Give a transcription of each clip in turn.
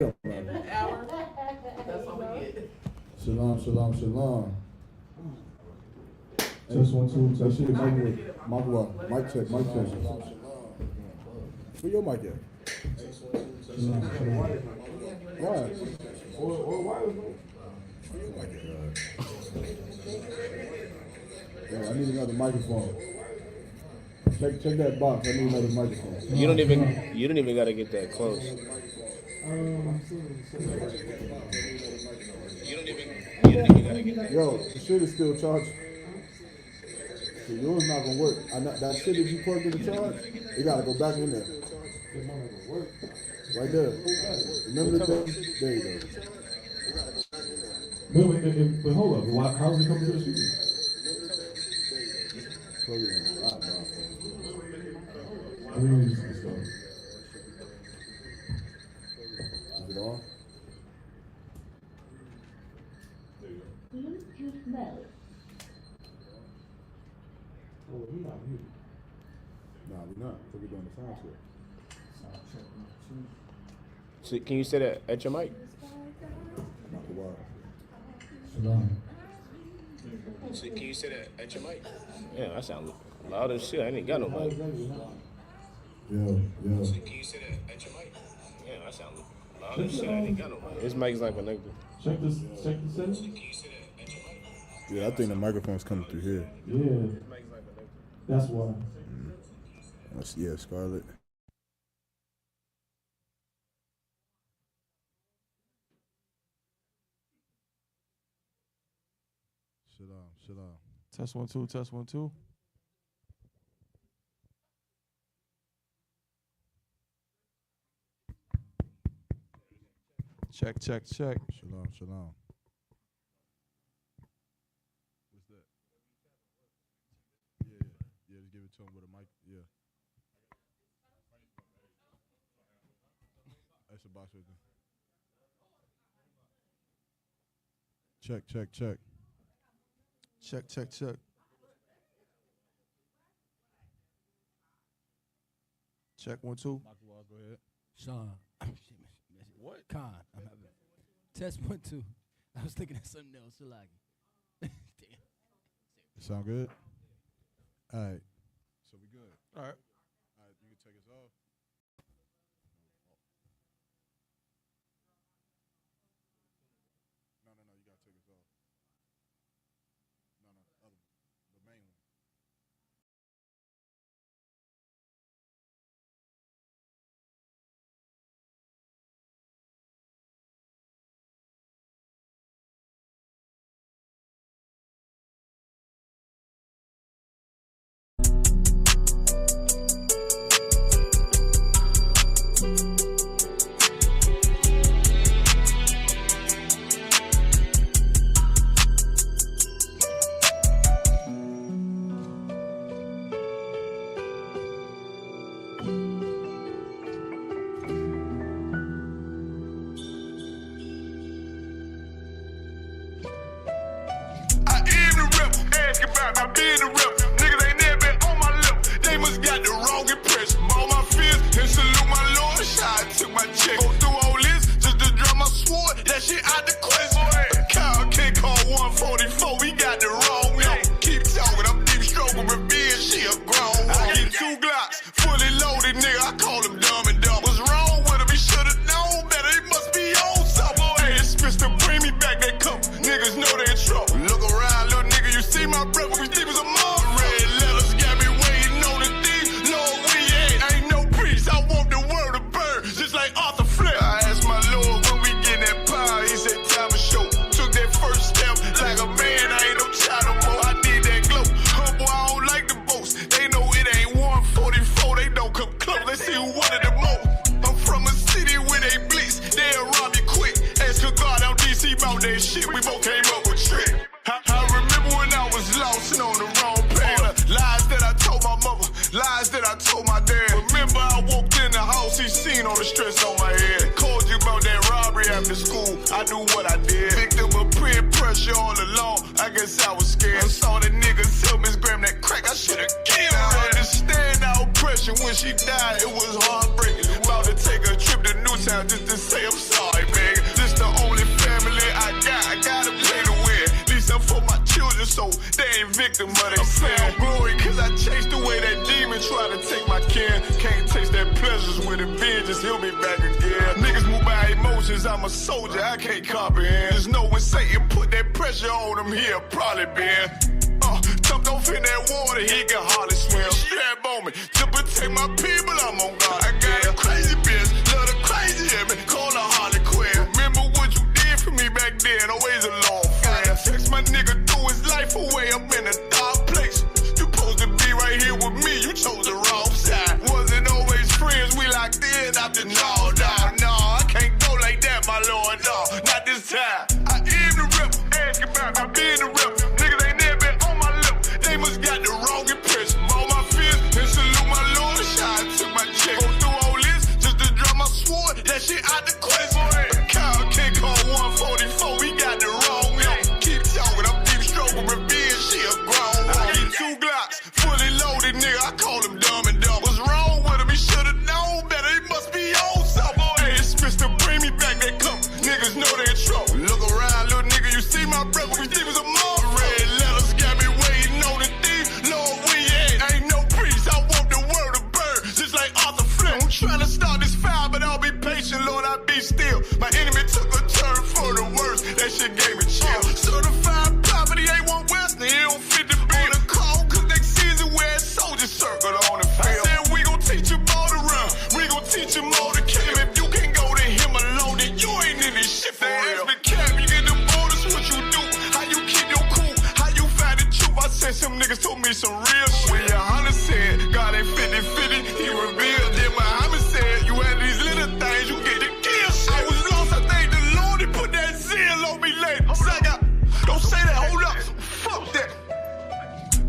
Hour. That's all we get. Shalom, shalom, shalom. Just one, two, That just shit one. is over with. MAQAWAH. Mic check, mic check. Where your mic at? Why? Or wireless, Yo, I need another microphone. Check that box. I need another microphone. You don't even gotta get that close. You don't even gotta get that. Yo, the shit is still charging. So yours not gonna work. That shit that you plugged in the charge, it gotta go back in there. Right there. Remember the thing? There you go. but hold up. How's it coming to the speaker? Plug it in. I really just get started. Is it on? Bluetooth mode. Oh, we not muted. Nah, we're not. Because we're doing the sound check. So can you say that at your mic? MAQAWAH. Shalom. So can you say that at your mic? Yeah, that sounds loud as shit. I ain't got no mic. Yo. Can you say that at your mic? Yeah, that sounds loud as shit. I ain't got no mic. This mic's not connected. Check the settings. Can you say that at your mic? Yeah, I think the microphone's coming through here. Yeah, that's why. Yeah, Scarlett. Shalom. Test 1 2. Test 1 2. Check. Shalom. What's that? Yeah, just give it to him with a mic. Yeah. That's a box right there. Check. Check 1 2. MAQAWAH, go ahead. Sean. What? Con. I'm having test 1 2. I was looking at something else. So like, damn. Sound good? All right. So we good. All right. All right, you can take us off. No, you gotta take us off. No, the main one. Shit, we both came up with trick. I remember when I was lost and on the wrong path. Lies that I told my mother, lies that I told my dad. Remember I walked in the house, he seen all the stress on my head. Called you about that robbery after school, I knew what I did. Victim of peer pressure all along, I guess I was scared. I saw the nigga tell Miss Graham that crack, I should've killed her. I understand our pressure, when she died it was heartbreaking. About to take a trip to Newtown just to say I'm sorry. victim of they sin. Glory, cause I chased away that demon, try to take my kin. Can't taste that pleasures with a vengeance, he'll be back again. Niggas move by emotions, I'm a soldier, I can't comprehend. There's no when Satan put that pressure on him, he'll probably been. Jumped off in that water, he can hardly swim. Strap on me, to protect my people, I'm on God. I got a crazy bitch, love the crazy in me, call her Harley Quinn. Remember what you did for me back then, always a long friend. Text my nigga threw his life away, I'm in a dark place. You supposed to be right here with me, you chose the wrong side. Wasn't always friends, we locked in after no, I can't go like that, my lord, no, not this time. I am the rep, ask about me being the rep. Niggas ain't never been on my lip, they must got the wrong impression. All my fears, and salute my lord, I took my check. Go through all this, just to drop my sword, that shit out the question. Kyle can't call 144, we got the wrong name. Keep talking, I'm deep stroking, revenge, she a grown. I get 2 Glocks, fully loaded, nigga, I call him dumb and dumb. What's wrong with him, he should've known better, he must be on something. Hey, it's Mr. Bring me back, they come, niggas know they in trouble. Look around, little nigga, you see my brother, we think was a mom. Red letters got me waiting on the D, Lord, we ain't no priest, I want the world to burn, just like Arthur Flint. I'm trying to start this fire, but I'll be patient, Lord, I'll be still. My enemy took a turn for the worse, that shit gave me chill. Certified property, A1 Western, he don't fit the bill. On the call, cause next season we're soldier circle on the field. I said we gon' teach him all to run, we gon' teach him all to kill him. If you can't go to him alone, then you ain't in this shit for real. Cap, you get them orders, what you do, how you keep your cool, how you find the truth. I said some niggas told me some real shit. When your Hunter said, God ain't 50-50, he revealed. Then Muhammad said, you had these little things, you get the kill shit. I was lost, I thank the Lord, he put that zeal on me later. Don't say that, hold up, fuck that.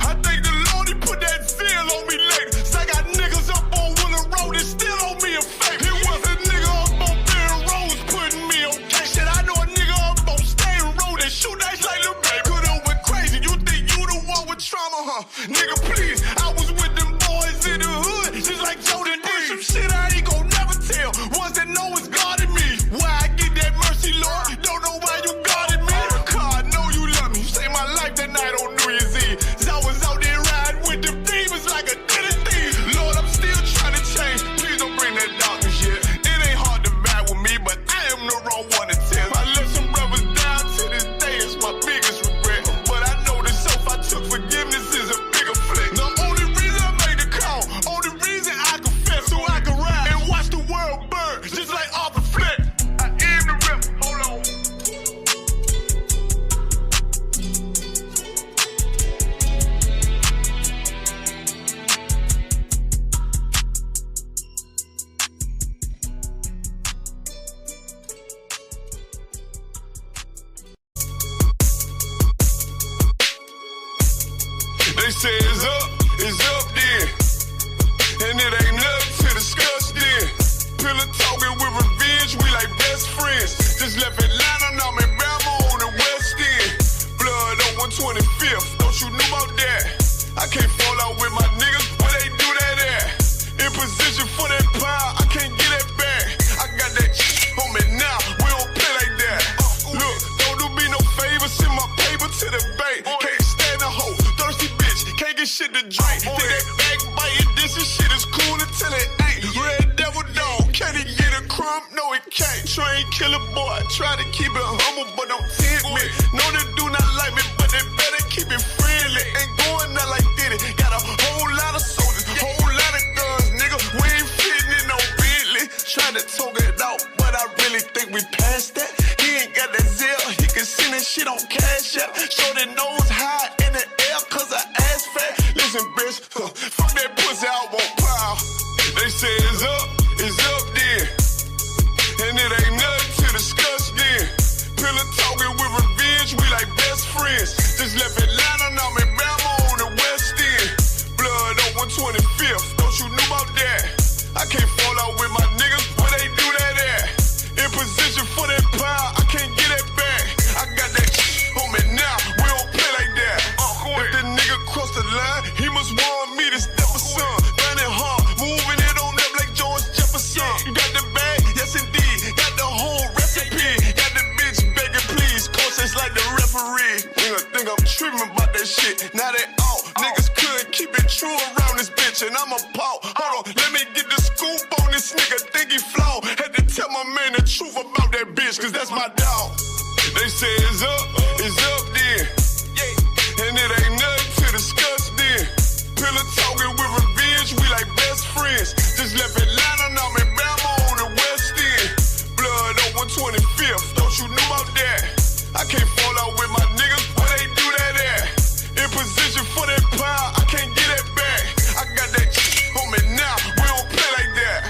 I thank the Lord, he put that zeal on me later. So I got niggas up on Willow Road, that still owe me a favor. It was a nigga up on Barron Roads putting me on case. Shit, I know a nigga up on Stain Road that shoot nice like Lil Baby. Could've went crazy, you think you the one with trauma, huh? Nigga, please, I was with them boys in the hood, just like Jordan did. Some shit I ain't gon' never tell, ones that know it's God in me. Why I get that mercy, Lord, don't know why you guarded me. God, I know you love me, you saved my life that night on New Year's Eve. I was out there riding with them demons like a thief. Lord, I'm still trying to change, please don't bring that darkness yet. It ain't hard to battle with me, but I am the wrong one to tell. I let some brothers down to this day, it's my biggest regret. But I know the self I took forgiveness is a bigger flick. The only reason I made the call, only reason I confess, so I can ride and watch the world burn, just like Arthur Flint. I am the rep, hold on. They say it's up then, and it ain't nothing to discuss then. Pillar talking with revenge, we like best friends. Just left Atlanta, now I'm in Bama on the West End. Blood on 125th, don't you know about that? I can't fall out with my niggas, where they do that at? In position for that power, I can't get that back. I got that on me now, we don't play like that. Look, don't do me no favor, send my paper to the bank. Can't stand a hoe, thirsty bitch, can't get shit to drink. Think that backbiting, this shit is cool until it ain't. Red devil dog, can he get a crumb? No, he can't. Train killer boy, try to keep it humble, but don't tempt me. Know they do not like me, but they better keep it friendly. Ain't going out like Diddy, got a whole lot of soldiers, whole lot of guns, nigga. We ain't fitting in no Bentley. Trying to talk it out, but I really think we passed that. He ain't got that zeal, he can send that shit on Cash App. Show that nose high in the air, cause I ass fat. Listen, bitch, fuck that pussy, I won't plow. They say it's up then, and it ain't nothing to discuss then. Pillar talking with revenge, we like best friends. Just left Atlanta, now I'm in Bama on the West End. Blood on 125th, don't you know about that? I can't fall out with my niggas, where they do that at? In position for that power, I can't get that back. I got that on me now, we don't play like that. If the nigga cross the line, he must want me to is. Nigga think I'm tripping about that shit. Now they out. Niggas couldn't keep it true around this bitch, and I'm a paw. Hold on, let me get the scoop on this nigga. Think he flawed. Had to tell my man the truth about that bitch, cause that's my dog. They say it's up then. Yeah. And it ain't nothing to discuss then. Pillow talking with revenge, we like best friends. Just left Atlanta, now I'm in Bama on the West End. Blood on 125th, don't you know about that? I can't fall out with my niggas, where they do that at? In position for that power, I can't get it back. I got that on me now, we don't play like that.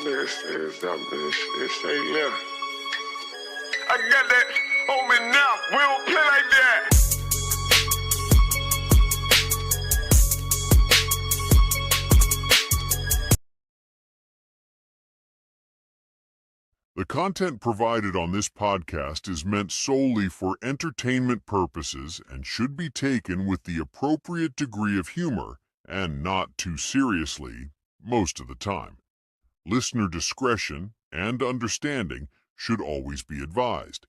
This is up, this say left. I got that on me now, we don't play like that. The content provided on this podcast is meant solely for entertainment purposes and should be taken with the appropriate degree of humor and not too seriously most of the time. Listener discretion and understanding should always be advised.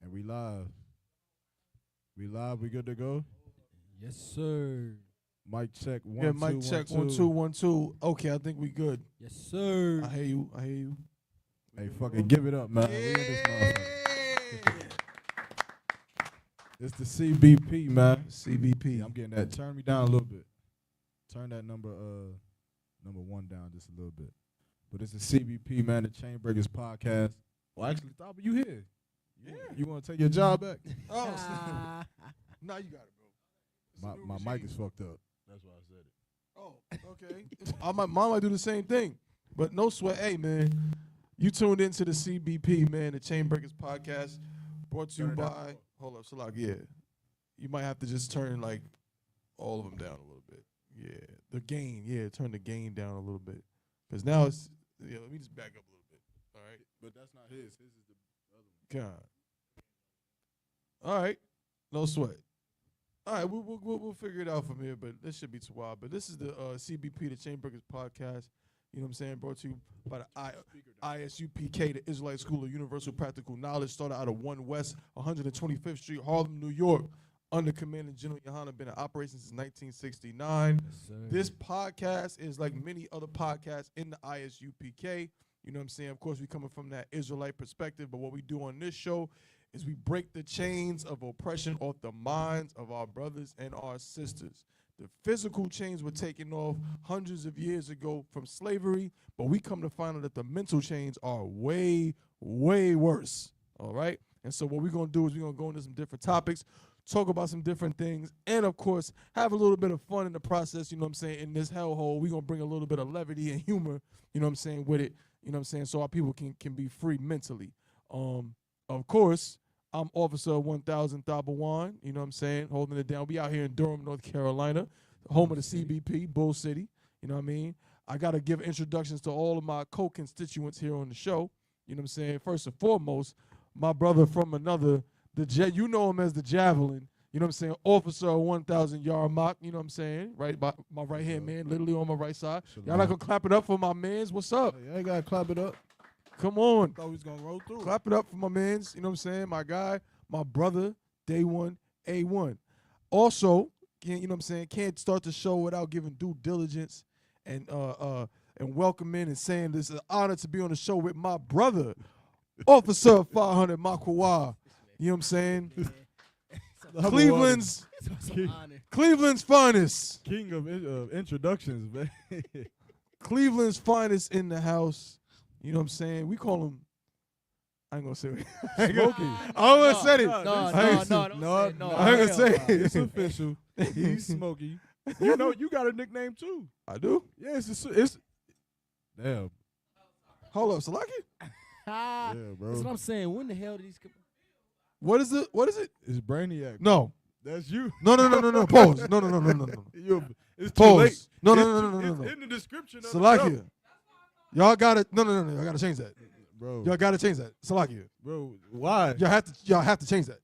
And we live. We live, we good to go? Yes, sir. Mic check, one, Yeah, two, mic check, 1 2. 2 1 2. Okay, I think we good. Yes, sir. I hear you. I hear you. Hey, fucking give it up, man. We in this motherfucker. It's the CBP, man. CBP. I'm getting that. Turn me down a little bit. Turn that number 1 down just a little bit. But it's the CBP, man, the Chain Breakers podcast. Well, actually, Thaba, you here? You want to take your job back? Oh, now you got it, bro. My mic is fucked up. That's why I said it. Oh, okay. Mine might do the same thing, but no sweat. Hey, man, you tuned into the CBP, man, the Chain Breakers podcast, brought to you by. Hold up, Salak. Yeah, you might have to just turn like all of them down a little bit. Yeah, the gain. Yeah, turn the gain down a little bit, because now it's. Yeah, let me just back up a little bit. All right. But that's not his. His is the other one. God. All right, no sweat. All right, we'll figure it out from here, but this should be too wild. But this is the CBP, the Chain Breakers podcast. You know what I'm saying? Brought to you by the ISUPK, the Israelite School of Universal Practical Knowledge. Started out of 1 West 125th Street, Harlem, New York. Under Command of General Yohana, been in operation since 1969. Yes, This podcast is like many other podcasts in the ISUPK. You know what I'm saying? Of course, we coming from that Israelite perspective, but what we do on this show is we break the chains of oppression off the minds of our brothers and our sisters. The physical chains were taken off hundreds of years ago from slavery, but we come to find out that the mental chains are way, way worse, all right? And so what we're going to do is we're going to go into some different topics, talk about some different things, and, of course, have a little bit of fun in the process, you know what I'm saying? In this hellhole, we're going to bring a little bit of levity and humor, you know what I'm saying, with it, you know what I'm saying, so our people can be free mentally. Of course, I'm Officer 1000 THABAWAN, you know what I'm saying, holding it down. We out here in Durham, North Carolina, home of the CBP, Bull City, you know what I mean? I got to give introductions to all of my co-constituents here on the show, you know what I'm saying? First and foremost, my brother from another, you know him as the Javelin, you know what I'm saying? Officer 1000 YARAMACH, you know what I'm saying? Right by my right hand man, literally on my right side. Y'all not gonna clap it up for my mans? What's up? Yeah, I gotta clap it up. Come on. Thought we was gonna roll through. Clap it up for my mans, you know what I'm saying? My guy, my brother, Day one, A1. Also, you know what I'm saying, can't start the show without giving due diligence and welcoming and saying this is an honor to be on the show with my brother, Officer 500 MAQAWAH. You know what I'm saying? Cleveland's finest. King of introductions, man. Cleveland's finest in the house. You know what I'm saying? We call him. I ain't gonna say it. Smokey. I almost said it. No, I ain't gonna say it. It's official. He's Smokey. You know, you got a nickname too. I do? Yeah, it's damn. Hold up, Salaki? Yeah, bro. That's what I'm saying. When the hell did these come? What is it? What is it? It's Brainiac. No. That's you. No. Pause. No. It's too late. Pause. No. It's in the description of the show. Salakia. Y'all gotta Y'all gotta change that. Bro. Y'all gotta change that. Salakia. Bro, why? Y'all have to change that.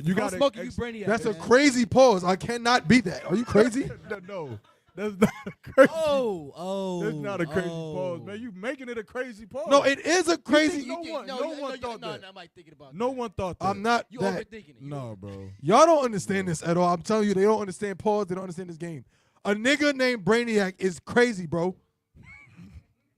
You got Smokey, you Brainiac. That's a man. crazy pause. I cannot beat that. Are you crazy? No. That's not a crazy. Oh. That's not a crazy pause, man. You making it a crazy pause. No, it is a crazy. No one thought that. I'm like thinking about No that. one thought that. I'm not You that. overthinking it. No, bro. Y'all don't understand this at all. I'm telling you, they don't understand pause. They don't understand this game. A nigga named Brainiac is crazy, bro.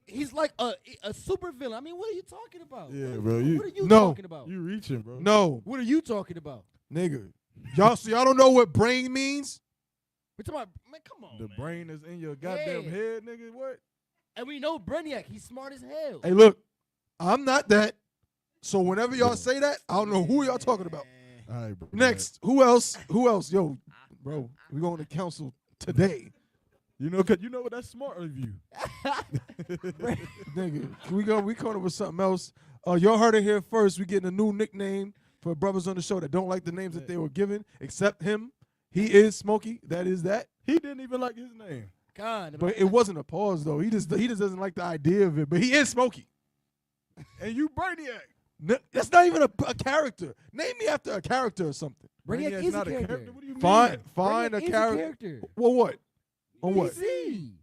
He's like a super villain. I mean, what are you talking about? Yeah, what, bro. What are you No. talking about? You reaching, bro. No, What are you talking about? nigga. Y'all don't know what brain means? We're talking about, man, come on, The man. brain is in your goddamn Yeah. head, nigga. What? And we know Brainiac. He's smart as hell. Hey, look, I'm not that. So whenever y'all say that, I don't know who y'all talking about. All right, bro. Next, who else? Yo, bro, we going to council today. You know, cause you know what? That's smart of you. Nigga, we coming up with something else. Y'all heard it here first. We getting a new nickname for brothers on the show that don't like the names that they were given, except him. He is Smokey. That is that. He didn't even like his name. God, But it wasn't a pause though. He just doesn't like the idea of it. But he is Smokey. And you Brainiac. That's not even a character. Name me after a character or something. Brainiac Brainiac's is a not character. What do you mean? Find Brainiac a is character. Well, what? On what? DC.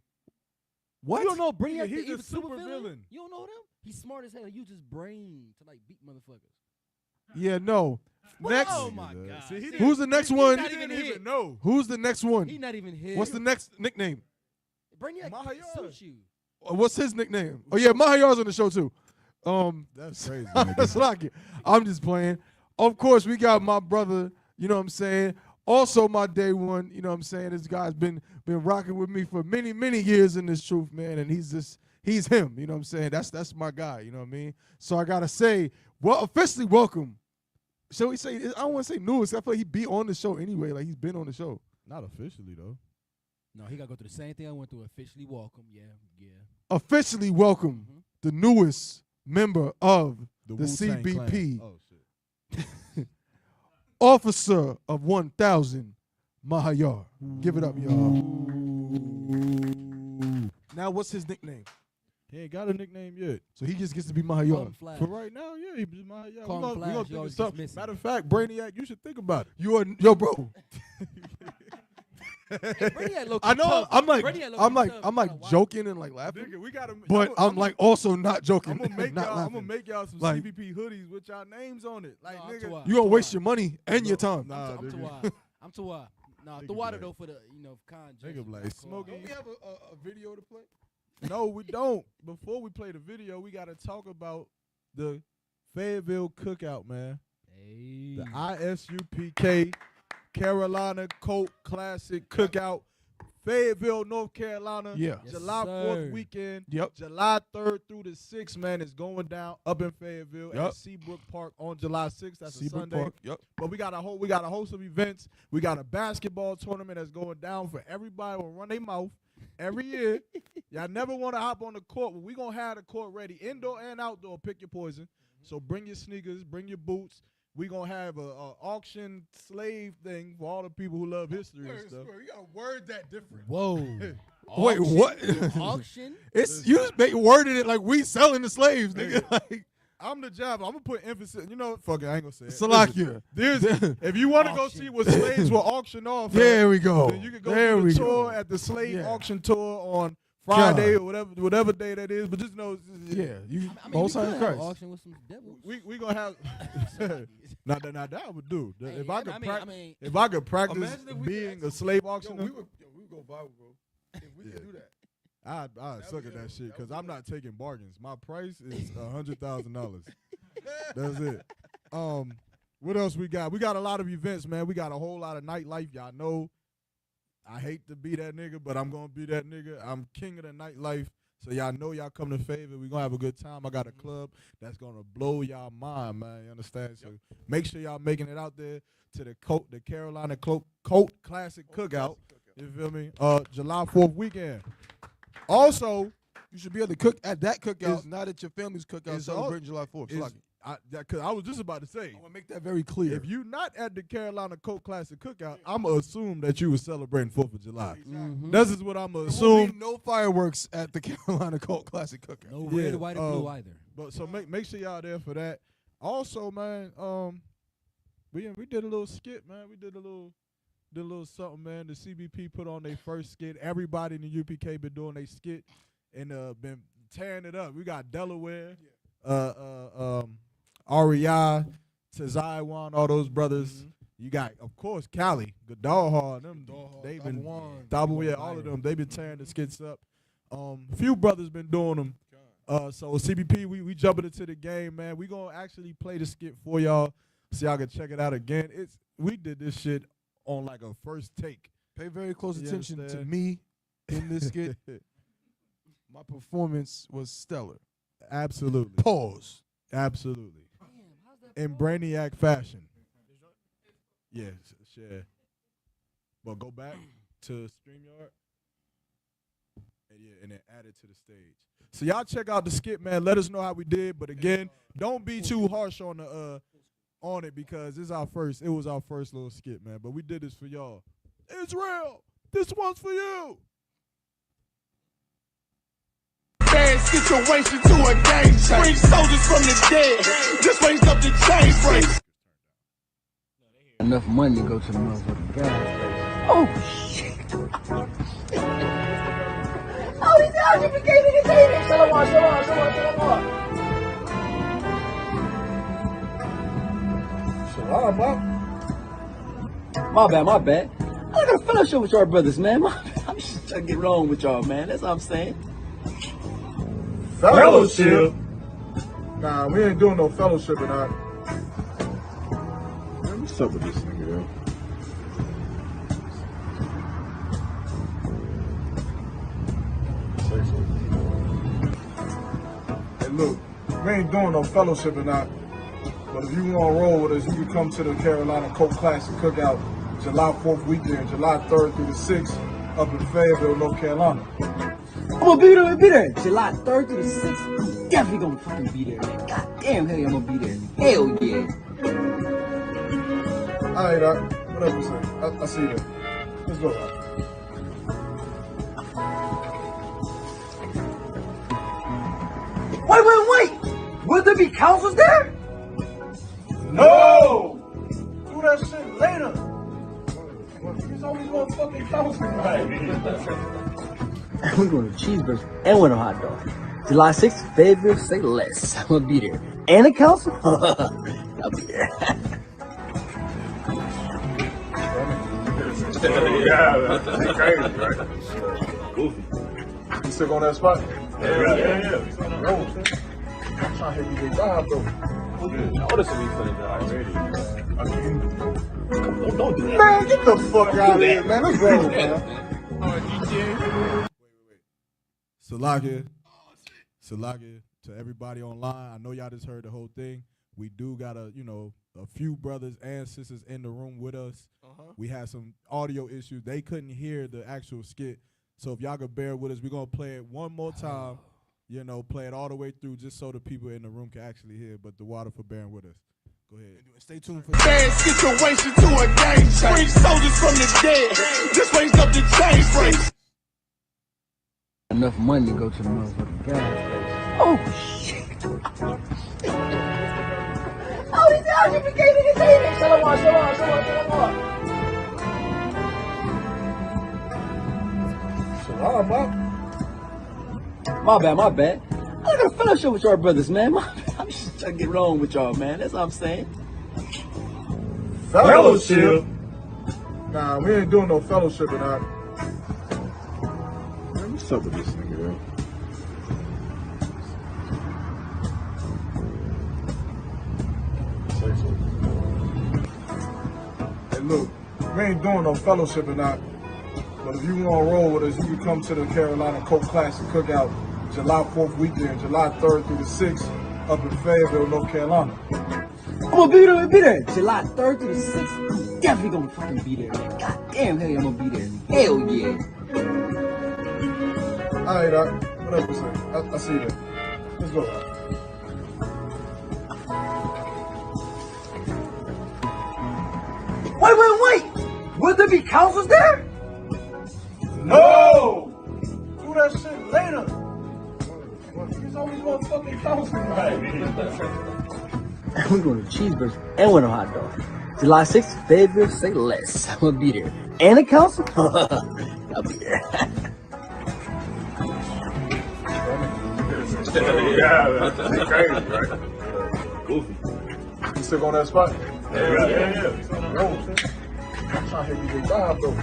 What? You don't know Brainiac, He's the a evil super villain? villain. You don't know them? He's smart as hell. He uses brain to like beat motherfuckers. Yeah, no. Next. Oh my God. See, he didn't- Who's the next he one? not He even didn't hit. even know. Who's the next one? He not even here. What's the next nickname? Brainiac Mahayar. suits you. What's his nickname? Oh yeah, Mahayar's on the show too. That's crazy. That's like it. I'm just playing. Of course, we got my brother, you know what I'm saying? Also my day one, you know what I'm saying? This guy's been rocking with me for many, many years in this truth, man, and he's him, you know what I'm saying? That's my guy, you know what I mean? So I got to say, well, officially welcome. Shall we say, I don't want to say newest. I feel like he be on the show anyway, like he's been on the show. Not officially though. No, he got to go through the same thing I went through. Officially welcome. Yeah. Officially welcome the newest member of the Wu-Tang CBP. Clan. Oh shit. Officer of 1,000, Mahayar. Give it up, y'all. Now, what's his nickname? He ain't got a nickname yet. So he just gets to be Call Mahayar. him Flash. For right now, yeah, he just my yeah. Call him We Flash, gonna he think of always gets something. missing. Matter of fact, Brainiac, you should think about it. You are, yo, bro. Brainiac low-key I know. tough. I'm like Brainiac low-key tough. I'm like Kinda wild. joking and like laughing, Nigga, we gotta. but I'm like also not joking. I'm gonna make not y'all. I'm gonna laughing. make y'all some Like- CBP hoodies with y'all names on it. Like No, I'm too nigga, wild. You gonna waste your money and your time. Nah, I'm too nigga. wild. I'm too wild. Nah, Nigga the water like- though for the con. Nigga like Smokey. Don't we have a video to play? No, we don't. Before we play the video, we gotta talk about the Fayetteville Cookout, man. Hey. The ISUPK Carolina Colt Classic Cookout, Fayetteville, North Carolina. Yeah. Yes, July sir. 4th weekend. Yep. July 3rd through the 6th, man, is going down up in Fayetteville Yep. at Seabrook Park on July 6th. That's a Seabrook Sunday. Park. Yep. But we got a host of events. We got a basketball tournament that's going down for everybody will run their mouth every year. Y'all never want to hop on the court, but we gonna have the court ready, indoor and outdoor. Pick your poison. So bring your sneakers, bring your boots. We gonna have a auction slave thing for all the people who love history and stuff. You gotta word that different. Whoa. Wait, Auction? what? Auction? It's you just worded it like we selling the slaves, nigga. Like I'm the job. I'm gonna put emphasis. You know, fuck it. I ain't gonna say it. Salakia. Listen, if you want to go see what slaves were auctioned off, There we go. then you can go There to we the tour go. at the slave Yeah. auction tour on Friday or whatever day that is. But just know, Yeah, you I mean, most we high could in have an Christ. auction with some devils. we gonna have. Now that I would do. Hey, If I yeah, could, I mean, if I could practice Imagine if we could being actually- a slave Yo, auctioner, we would go viral, bro. If we could do that. I'd suck be at that it. shit That because would I'm be not taking bargains. My price is $100,000. That's it. What else we got? We got a lot of events, man. We got a whole lot of nightlife. Y'all know I hate to be that nigga, but I'm gonna be that nigga. I'm king of the nightlife. So y'all know y'all come to favor. We gonna have a good time. I got a club that's gonna blow y'all mind, man. You understand? So make sure y'all making it out there to the Carolina Colt Classic Cookout. You feel me? July 4th weekend. Also, You should be able to cook at that cookout, Is- not at your family's cookout is celebrating July 4th. cause I was just about to say, I want to make that very clear. if you not at the Carolina Colt Classic Cookout, I'ma assume that you was celebrating 4th of July. Mhm. This is what I'ma There won't assume. be no fireworks at the Carolina Colt Classic cookout. no Yeah, red, white, or blue either. But so make sure y'all there for that. Also, man, we did a little skit, man. We did a little something, man. The CBP put on their first skit. Everybody in the UPK been doing their skit and been tearing it up. We got Delaware, REI, THABAWAN, all those brothers. You got, of course, Cali, Gadalha, them. They've been THABAWAN, all of them. They've been tearing the skits up. A few brothers been doing them. So CBP, we jumping into the game, man. We gonna actually play the skit for y'all, so y'all can check it out again. We did this shit on like a first take. Pay very close You attention to understand? me in this skit. My performance was stellar. Absolutely, Pause. absolutely, Damn, how's that in fall? Brainiac fashion. Yeah, share. But go back to StreamYard, and then add it to the stage. So y'all check out the skit, man. Let us know how we did. But again, don't be too harsh on it because it was our first little skit, man. But we did this for y'all. Israel, this one's for you. Bad situation to a gang change. Bring soldiers from the dead. Just raised up the chain frame. Enough money to go to the motherfucking gas station. Oh shit! Oh, these RG3 niggas say that. Shalom. My bad. I got a fellowship with y'all brothers, man. I'm just trying to get wrong with y'all, man. That's all I'm saying. Fellowship? Nah, we ain't doing no fellowship in our. What's up with this nigga, yo? Hey, look, we ain't doing no fellowship or not. But if you want to roll with us, you can come to the Carolina Colt Classic Cookout July 4th weekend, July 3rd through the 6th up in Fayetteville, North Carolina. I'm gonna be there. July 3rd through the 6th. I'm definitely gonna fucking be there, man. God damn, hell yeah, I'm gonna be there. Hell yeah. All right, whatever you say. I see you there. Let's go, Doc. Wait. Will there be councils there? No! Do that shit later. There's always one fucking council. We're going to cheeseburgers and with a hot dog. July 6th, Fayetteville, say less. I'm gonna be there. And a council? I'll be there. Yeah, that's crazy, right? Goofy. You still on that spot? Yeah. Bro, I'm trying to hit you job, though. Oh, this will be for the job already. I mean, Don't do that. man, get the fuck out of here, man. Let's roll, man. Salakia, to everybody online. I know y'all just heard the whole thing. We do got a few brothers and sisters in the room with us. We had some audio issues. They couldn't hear the actual skit. So if y'all could bear with us, we're going to play it one more time. Play it all the way through just so the people in the room can actually hear. But the water for bearing with us. Go ahead. Stay tuned for Bad situation to a gang change. Bring soldiers from the dead. Just raised up the chain frame. Enough money to go to the motherfucking gas station. Oh shit! Oh, these RG3 niggas say that. Shalom. My bad. I got a fellowship with y'all brothers, man. I'm just trying to get wrong with y'all, man. That's all I'm saying. Fellowship? Nah, we ain't doing no fellowship or not. Man, what's up with this nigga, yo? Say so. Hey, look, we ain't doing no fellowship or not. But if you want to roll with us, you can come to the Carolina Coke Classic Cookout, July 4th weekend, July 3rd through the 6th, up in Fayetteville, North Carolina. I'm gonna be there. July 3rd through the 6th. I'm definitely gonna fucking be there, man. God damn, hell yeah, I'm gonna be there. Hell yeah. All right, Doc. Whatever you say. I see you there. Let's go, Doc. Wait. Will there be councils there? No! Do that shit later. He's always going to fucking council, right? We're going to cheeseburgers and one of hot dogs. July 6th, Fayetteville, say less. I'm gonna be there. And a council? I'll be there. Yeah, that's crazy, right? Goofy. You still on that spot? Yeah. Yo, I'm trying to hit you with job, though.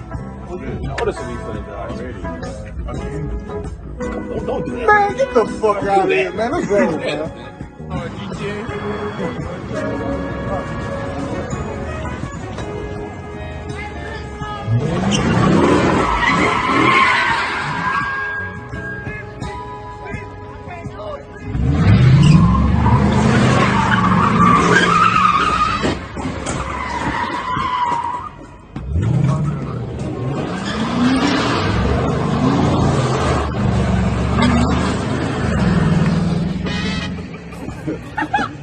Oh, this will be fun already. Don't do that. Man, get the fuck out of here, man. Let's go, man.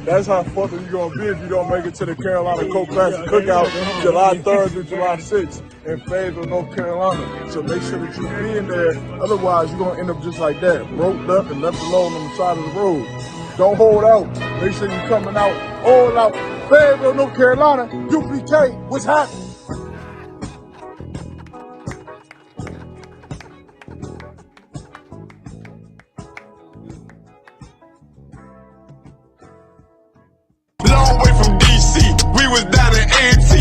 That's how fucking you gonna be if you don't make it to the Carolina Coke Classic Cookout July 3rd through July 6th in Fayetteville, North Carolina. So make sure that you be in there. Otherwise, you're gonna end up just like that, roped up and left alone on the side of the road. Don't hold out. Make sure you're coming out, all out. Fayetteville, North Carolina, UPK, what's happening? Long way from DC, we was down in A&T.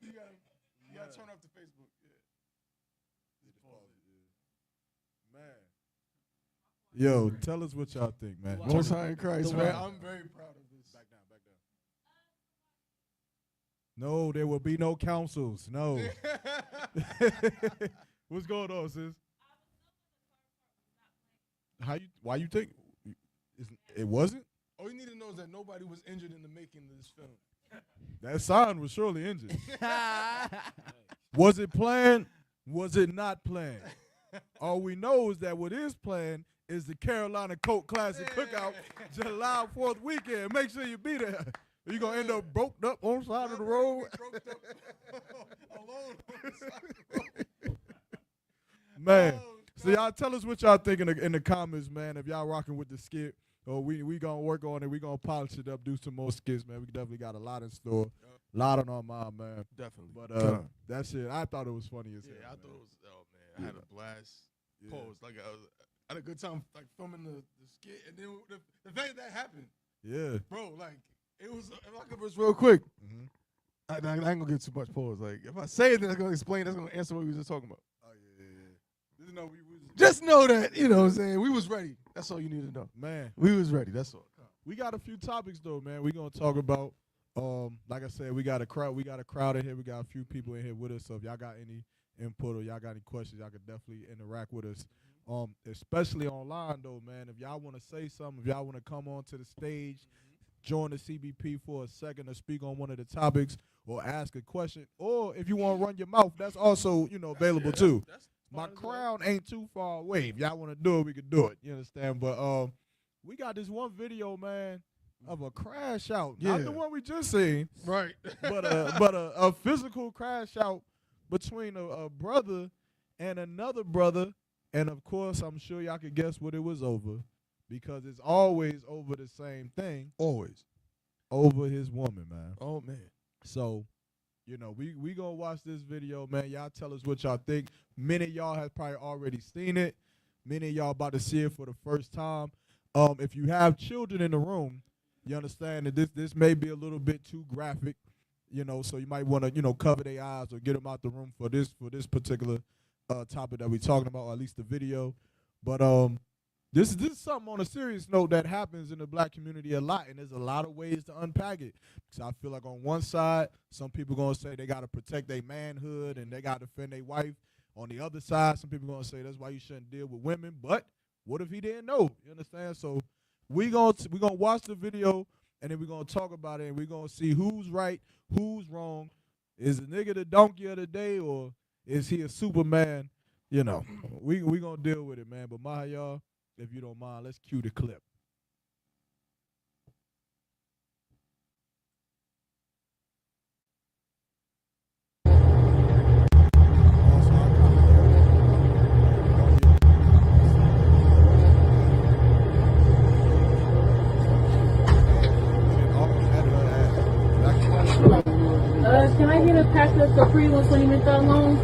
You gotta turn off the Facebook. Man. Yo, tell us what y'all think, man. Most High in Christ, man. I'm very proud of this. Back down. No, there will be no councils. No. What's going on, sis? Why you think it wasn't? All you need to know is that nobody was injured in the making of this film. That sign was surely injured. Was it planned? Was it not planned? All we know is that what is planned is the Carolina Coke Classic Cookout July 4th weekend. Make sure you be there. You're going to end up broke up on the side of the road. Alone on the side of the road. Man, so y'all tell us what y'all think in the comments, man. If y'all rocking with the skit, or we gonna work on it, we gonna polish it up, do some more skits, man. We definitely got a lot in store, a lot on our mind, man. Definitely. But that shit, I thought it was funny as hell. Yeah, I thought it was. Oh man, I had a blast. Pause. Like I had a good time, like filming the skit, and then the fact that happened. Yeah, bro. Like it was. If I could just real quick. I ain't gonna give too much pause. Like if I say it, then it's gonna explain. That's gonna answer what we was just talking about. Oh yeah. Just know that, you know what I'm saying, we was ready. That's all you need to know. Man, we was ready. That's all. We got a few topics though, man. We gonna talk about. Like I said, we got a crowd. We got a crowd in here. We got a few people in here with us. So if y'all got any input or y'all got any questions, y'all can definitely interact with us. Especially online though, man. If y'all want to say something, if y'all want to come on to the stage, join the CBP for a second to speak on one of the topics or ask a question, or if you want to run your mouth, that's also available too. My crown ain't too far away. If y'all want to do it, we can do it. You understand? But we got this one video, man, of a crash out. Yeah. Not the one we just seen. Right. But a physical crash out between a brother and another brother. And, of course, I'm sure y'all can guess what it was over, because it's always over the same thing. Always. Over his woman, man. Oh, man. So You know, we gonna watch this video, man. Y'all tell us what y'all think. Many of y'all have probably already seen it. Many of y'all about to see it for the first time. If you have children in the room, you understand that this may be a little bit too graphic, you know, so you might want to, you know, cover their eyes or get them out the room for this particular topic that we're talking about, or at least the video. But this is something on a serious note that happens in the black community a lot, and there's a lot of ways to unpack it. So I feel like on one side, some people gonna say they gotta protect their manhood and they gotta defend their wife. On the other side, some people gonna say that's why you shouldn't deal with women. But what if he didn't know? You understand? So we gonna watch the video, and then we're gonna talk about it, and we're gonna see who's right, who's wrong. Is the nigga the donkey of the day, or is he a Superman? You know, we gonna deal with it, man. But Mahayar, if you don't mind, let's cue the clip. Can I get a pack of Capri ones when you make that long?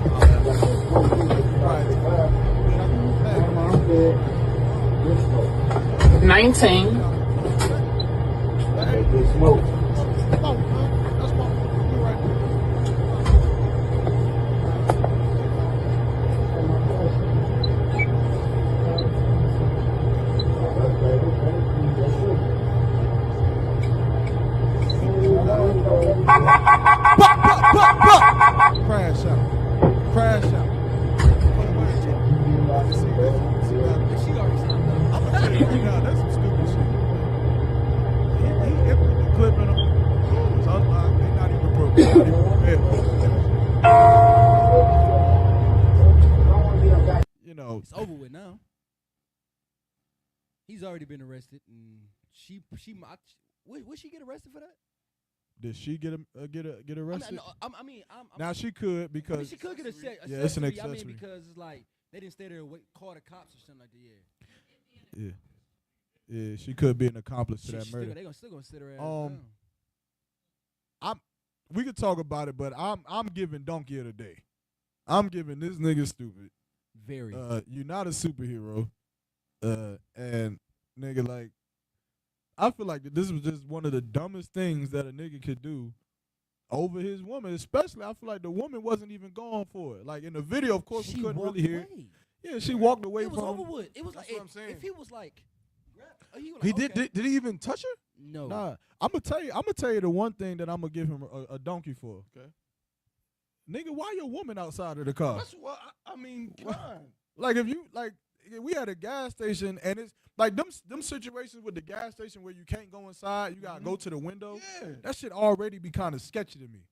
19. Crash out. Crash out. That's some stupid shit. He emptied the clip in him. It's unlocked. They not even prepared. You know, it's over with now. He's already been arrested, and would she get arrested for that? Did she get arrested? Now she could, because she could get a yeah, it's an accessory. I mean, because it's like they didn't stay there and call the cops or something like that. Yeah. Yeah, she could be an accomplice to that murder. They still gonna sit her ass down. We could talk about it, but I'm giving donkey of the day. I'm giving this nigga stupid. Very. You're not a superhero. And nigga, like, I feel like this was just one of the dumbest things that a nigga could do over his woman. Especially, I feel like the woman wasn't even going for it. Like in the video, of course, we couldn't really hear it. Yeah, she walked away from him. It was over with. It was That's like what I'm saying. if he was like, he did he even touch her? No. Nah, I'm gonna tell you the one thing that I'm gonna give him a donkey for. Okay. Nigga, why your woman outside of the car? That's what I mean. Come on. Like if you like, we had a gas station, and it's like them situations with the gas station where you can't go inside, you gotta go to the window. Yeah. That shit already be kind of sketchy to me.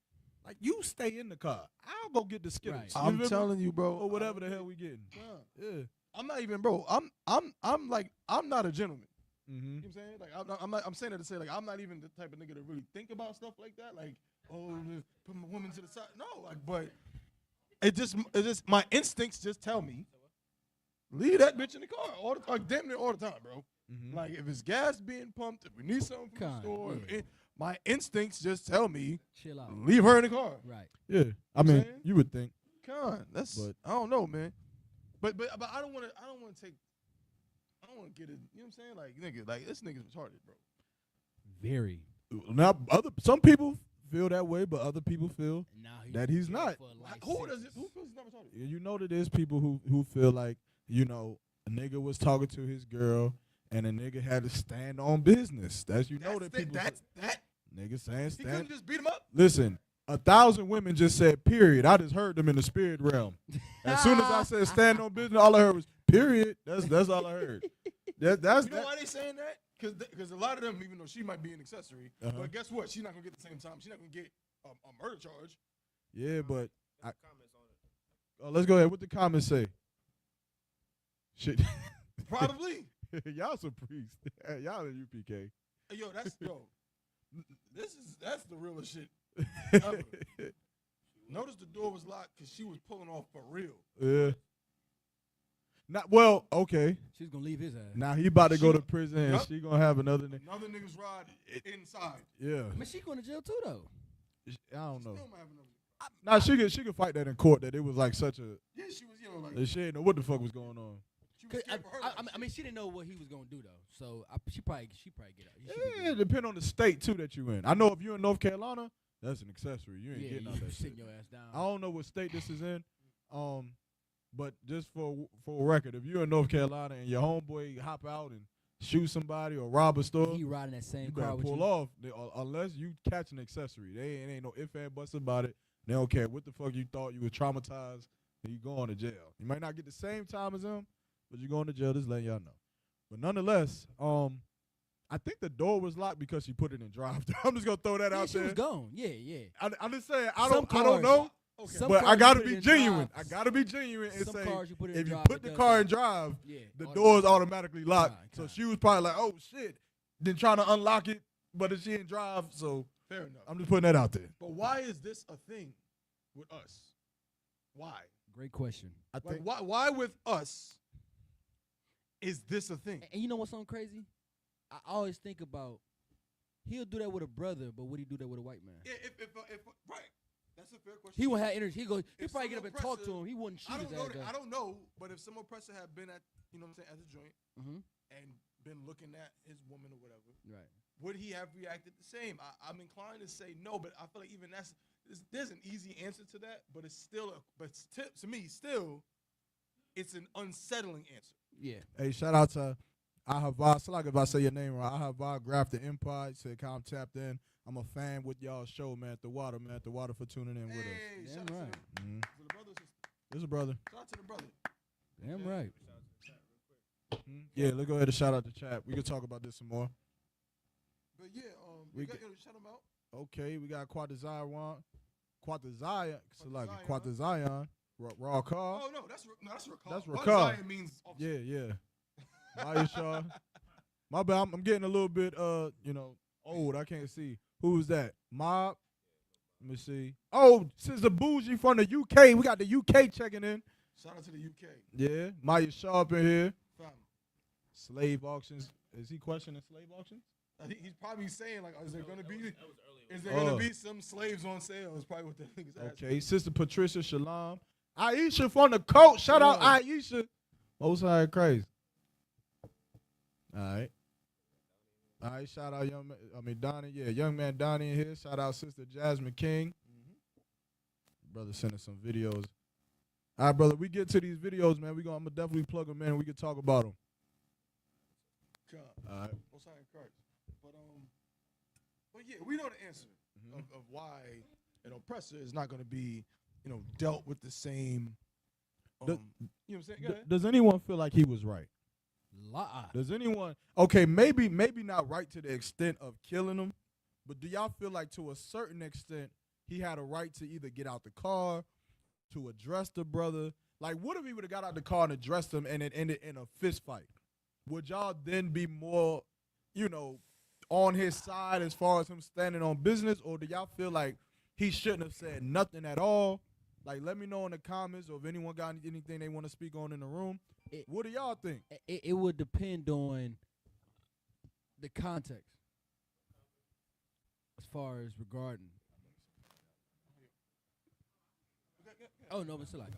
Like, you stay in the car, I'll go get the Skittles. Right. I'm telling you, bro. Or whatever the hell we getting. Yeah. I'm not even, bro. I'm like, I'm not a gentleman. Mm-hmm. You know what I'm saying? Like, I'm saying that to say, like, I'm not even the type of nigga to really think about stuff like that. Like, oh, put my woman to the side. No, like, but it just my instincts just tell me, leave that bitch in the car like damn near all the time, bro. Mm-hmm. Like, if it's gas being pumped, if we need something from the store, yeah. my instincts just tell me, chill out, leave her in the car. Right. Yeah. I mean, saying? you would think. That's, But I don't know, man. But I don't want to get it. You know what I'm saying? Like, nigga, like, this nigga's retarded, bro. Very. Now, some people feel that way, but other people feel that he's not. Who feels he's not retarded? You know that there's people who feel like, you know, a nigga was talking to his girl and a nigga had to stand on business. Niggas saying He couldn't stand. just beat him up. Listen, 1,000 women just said period. I just heard them in the spirit realm. As soon as I said stand on business, all I heard was period. That's all I heard. That's you know why they saying that? Because a lot of them, even though she might be an accessory, but guess what? She's not gonna get the same time. She's not gonna get a murder charge. Yeah, but let's go ahead. What the comments say? Shit. Probably. Y'all some priests. Y'all in UPK. Hey, that's the realest shit ever. Notice the door was locked because she was pulling off for real. Yeah. Okay. She's gonna leave his ass. Now he about to go to prison, and she gonna have another nigga's ride inside. Yeah. I mean, she going to jail too, though. I don't know. Nah, she could fight that in court. That it was like such a. Yeah, she was, you know, like. That she didn't know what the fuck was going on. I mean, she didn't know what he was gonna do though, so she probably get out. Yeah, it depend on the state too that you in. I know if you're in North Carolina, that's an accessory. You ain't getting out that shit. Your ass down. I don't know what state this is in, but just for a record, if you're in North Carolina and your homeboy hop out and shoot somebody or rob a store, he riding that same you car better with pull you. off unless you catch an accessory. They ain't no ifs and buts about it. They don't care what the fuck you thought. You were traumatized and you going to jail. You might not get the same time as him, but you going to jail. Just letting y'all know. But nonetheless, I think the door was locked because she put it in drive. I'm just gonna throw that out She there. was gone. Yeah. I'm just saying. I Some don't know. Okay. But I gotta be in genuine. drive. I gotta be genuine and Some say cars you put it in if you drive, put it the does car that. in drive, Yeah, the automatic. door is automatically locked. So Kind. she was probably like, "Oh shit!" Then trying to unlock it, but if she in drive, so Fair enough. I'm just putting that out there. But why is this a thing with us? Why? Great question. I Like, think why with us is this a thing? And you know what's something crazy? I always think about he'll do that with a brother, but would he do that with a white man? If right, that's a fair question. He won't have energy. He If probably get up some and talk to oppressor- him. He wouldn't shoot I his don't know. ass. I don't know, but if some oppressor had been at, you know what I'm saying, at the joint Mm-hmm. and been looking at his woman or whatever, Right. would he have reacted the same? I'm inclined to say no, but I feel like even there's an easy answer to that, but it's still, to me, still, it's an unsettling answer. Yeah. hey, shout out to Ahava. It's like if I say your name right. Ahava, Graph the Empire. Said, "I'm tapped in. I'm a fan with y'all show, man. At the water, man. At the water for tuning in with us." Hey, Damn shout out right. to Mhm. the brother. There's a brother. Shout out to the brother. Damn right. Yeah, let's go ahead and shout out the chat. We can talk about this some more. But yeah, We you got, get- shout him out. Okay, we got Quatazion, Zion, Quatazion. Raw Car. Oh no, that's Rakal. That's What Rakal. Zion means. Yeah. Maya Shaw. My bad. I'm getting a little bit old. I can't see. Who was that? Mob. Let me see. Oh, Sister Bougie from the UK. We got the UK checking in. Shout out to the UK. Yeah. Maya Shaw up in here. Fam. Slave auctions. Is he questioning slave auctions? He's probably saying like, is there gonna be some slaves on sale? Is probably what the niggas asking. Okay. Sister Patricia Shalom. Aisha from the coach. Shout out Yeah. Aisha. Most high crazy. All right. All right, shout out Donnie. Yeah, young man Donnie in here. Shout out Sister Jasmine King. Brother sending some videos. All right, brother, we get to these videos, man. I'm gonna definitely plug them in and we can talk about them. All right. Most high in Christ. But yeah, we know the answer of why an oppressor is not gonna be, dealt with the same. You know what I'm saying? Go ahead. Does anyone feel like he was right? Does anyone? Okay, maybe not right to the extent of killing him, but do y'all feel like to a certain extent he had a right to either get out the car, to address the brother? Like, what if he would have got out the car and addressed him and it ended in a fist fight? Would y'all then be more, on his side as far as him standing on business, or do y'all feel like he shouldn't have said nothing at all? Like, let me know in the comments, or if anyone got anything they want to speak on in the room. What do y'all think? It would depend on the context as far as regarding. Oh no, but still like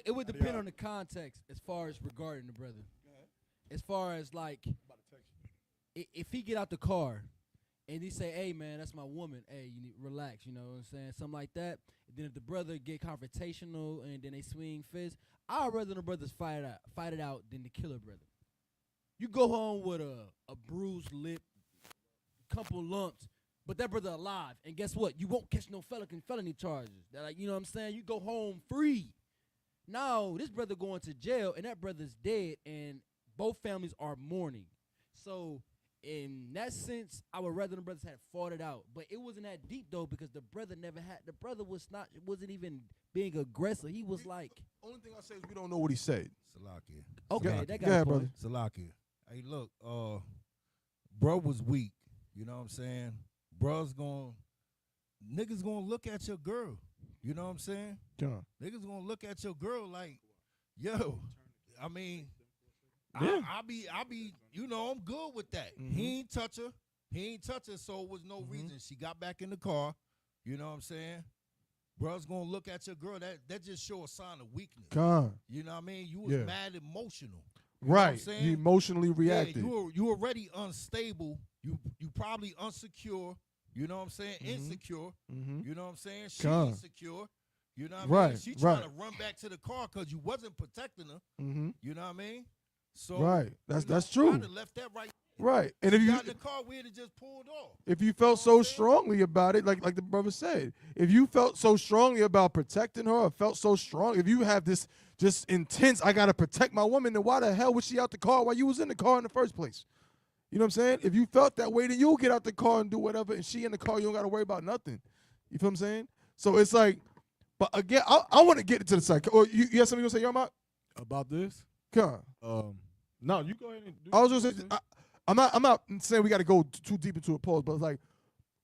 it would depend on the context as far as regarding the brother. As far as like, if he get out the car and he say, "Hey man, that's my woman. Hey, you need relax." You know what I'm saying? Something like that. And then if the brother get confrontational and then they swing fists, I'd rather the brothers fight it out than to kill a brother. You go home with a bruised lip, couple lumps, but that brother alive, and guess what? You won't catch no felony charges. That, like, you know what I'm saying? You go home free. Now this brother going to jail and that brother's dead, and both families are mourning. So in that sense, I would rather the brothers had fought it out. But it wasn't that deep though, because the brother wasn't even being aggressive. He was like, only thing I say is we don't know what he said. Salakia. okay, that Go got ahead, a point. brother. Salakia. Hey, look, bro was weak. You know what I'm saying? Niggas gonna look at your girl. You know what I'm saying? John. Niggas gonna look at your girl like, yo, I mean, Yeah. I be, I'm good with that. He ain't touch her, so it was no reason. She got back in the car, you know what I'm saying? Bruh's gonna look at your girl. That just show a sign of weakness. Con. You know what I mean? You was Yeah. mad emotional. You know what I'm Right. saying? You emotionally reacted. Yeah, you already unstable. You probably unsecure. You know what I'm saying? Insecure. You know what I'm saying? She Con. insecure. You know what I mean? Right, She trying right. to run back to the car because you wasn't protecting her. You know what I mean? So Right. That's you know, true. I'd have left that right. Right. And if She you got in the car, we'd have just pulled off. if you felt so strongly about it, like the brother said, if you felt so strongly about protecting her, or felt so strong, if you have this just intense, I gotta protect my woman, then why the hell was she out the car while you was in the car in the first place? You know what I'm saying? If you felt that way, then you'll get out the car and do whatever, and she in the car, you don't gotta worry about nothing. You feel what I'm saying? So it's like, but again, I want to get into the psych. Or you have something you want to say, Yaramac? About this? Come No, you go ahead and do I was just saying, I'm not saying we got to go too deep into a pause, but it's like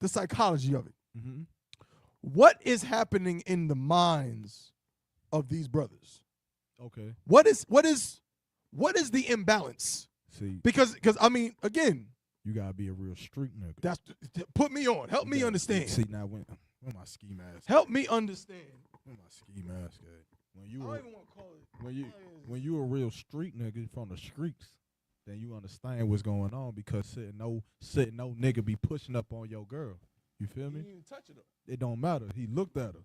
the psychology of it. What is happening in the minds of these brothers? Okay. What is the imbalance? See, Because I mean, again, you gotta be a real street nigga. that's put me on. Help me understand. See now when my ski mask. Help me understand. When my ski mask. When you I were, don't even want to call it. when you a real street nigga from the streets, then you understand what's going on because sitting no nigga be pushing up on your girl. You feel He me? didn't even touch it though. It don't matter. He looked at her.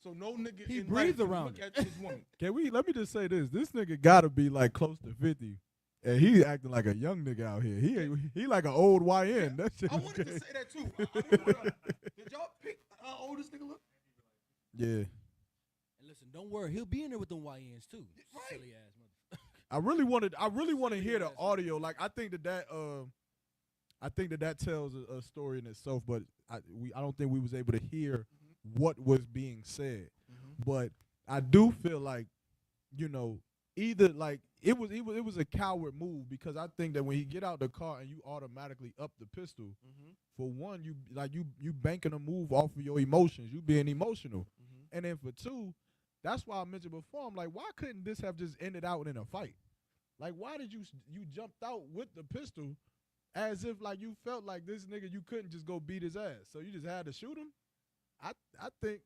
So no nigga He in breathed life around look it. at his woman. Let me just say this. This nigga gotta be like close to 50. And he acting like a young nigga out here. He like an old YN. That shit I is wanted to crazy. say that too. Did y'all pick how old this nigga look? Yeah. And listen, don't worry, he'll be in there with them YNs too. Right. Silly ass mother. I really want to hear the audio. Like I think that tells a story in itself, but I don't think we was able to hear what was being said. But I do feel like, you know, either like it was a coward move because I think that when he get out the car and you automatically up the pistol, for one, you banking a move off of your emotions, you being emotional, and then for two, that's why I mentioned before. I'm like, why couldn't this have just ended out in a fight? Like, why did you jumped out with the pistol as if like you felt like this nigga you couldn't just go beat his ass, so you just had to shoot him? I think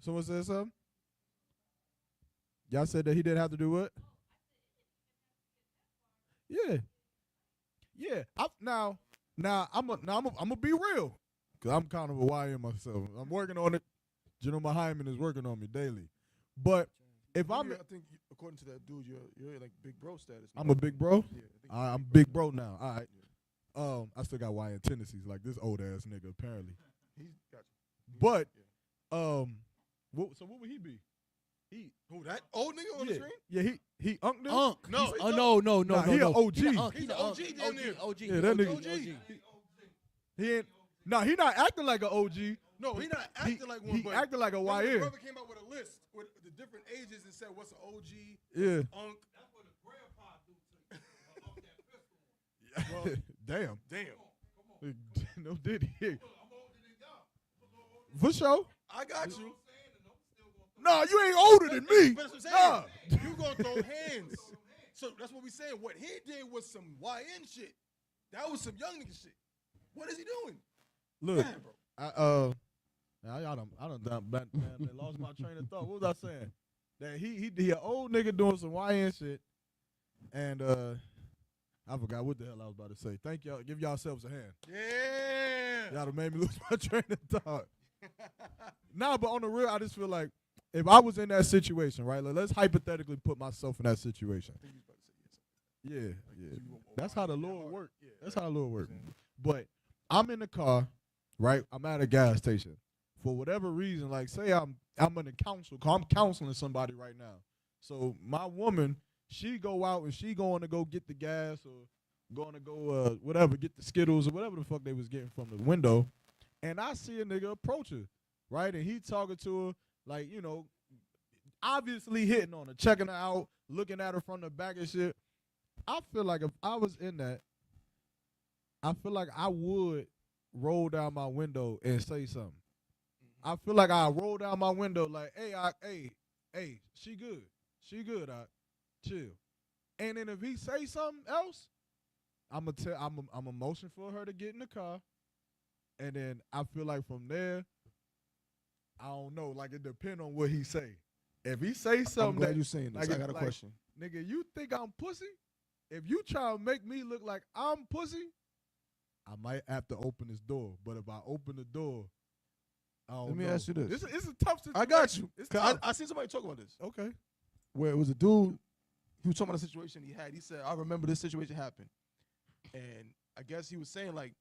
someone said something. Y'all said that he didn't have to do what? Yeah. Now I'm gonna be real, cause I'm kind of a YN myself. I'm working on it. General Mahayar is working on me daily. But if I think according to that dude, you're like big bro status. I'm a big bro. Yeah, I'm big bro now. All right. I still got YN tendencies like this old ass nigga apparently. He's got you. But so what would he be? Who, that old nigga on the screen? Yeah, he unked them? Unk. No, He's- he's no. Nah, he a OG. He's an OG down there. OG. Yeah, that nigga. OG. He ain't. No, he not acting like an OG. No, he not acting like one. He but acting like a remember the YN. brother came out with a list with the different ages and said what's an OG, Yeah. Unk. That's what his grandpa do to you. Damn. Damn. No, did he? For sure. I got you. No, you ain't older than me. But that's what Nah. I'm saying. You gonna throw hands. So that's what we saying. What he did was some YN shit. That was some young nigga shit. What is he doing? Look, Man, bro. now I done lost my train of thought. What was I saying? That he an old nigga doing some YN shit, and I forgot what the hell I was about to say. Thank y'all. Give yourselves a hand. Yeah. Y'all done made me lose my train of thought. Nah, but on the real, I just feel like if I was in that situation, right? Like, let's hypothetically put myself in that situation. Yeah. That's how the Lord work. That's how the Lord work. But I'm in the car, right? I'm at a gas station. For whatever reason, like say I'm in the council, I'm counseling somebody right now. So my woman, she go out and she going to go get the gas or going to go whatever, get the Skittles or whatever the fuck they was getting from the window. And I see a nigga approach her, right? And he talking to her like, you know, obviously hitting on her, checking her out, looking at her from the back and shit. I feel like if I was in that, I feel like I would roll down my window and say something. I feel like I roll down my window like, hey, she good, chill. And then if he say something else, I'm a motion for her to get in the car, and then I feel like from there, I don't know. Like, it depends on what he say. If he say something I'm glad that you're saying this. like, I got a question. Nigga, you think I'm pussy? If you try to make me look like I'm pussy, I might have to open this door. But if I open the door, I don't Let me know. ask you this. It's a tough situation. I got you. It's 'Cause tough. I seen somebody talk about this. Okay. Where it was a dude, he was talking about a situation he had. He said, I remember this situation happened. And I guess he was saying, like,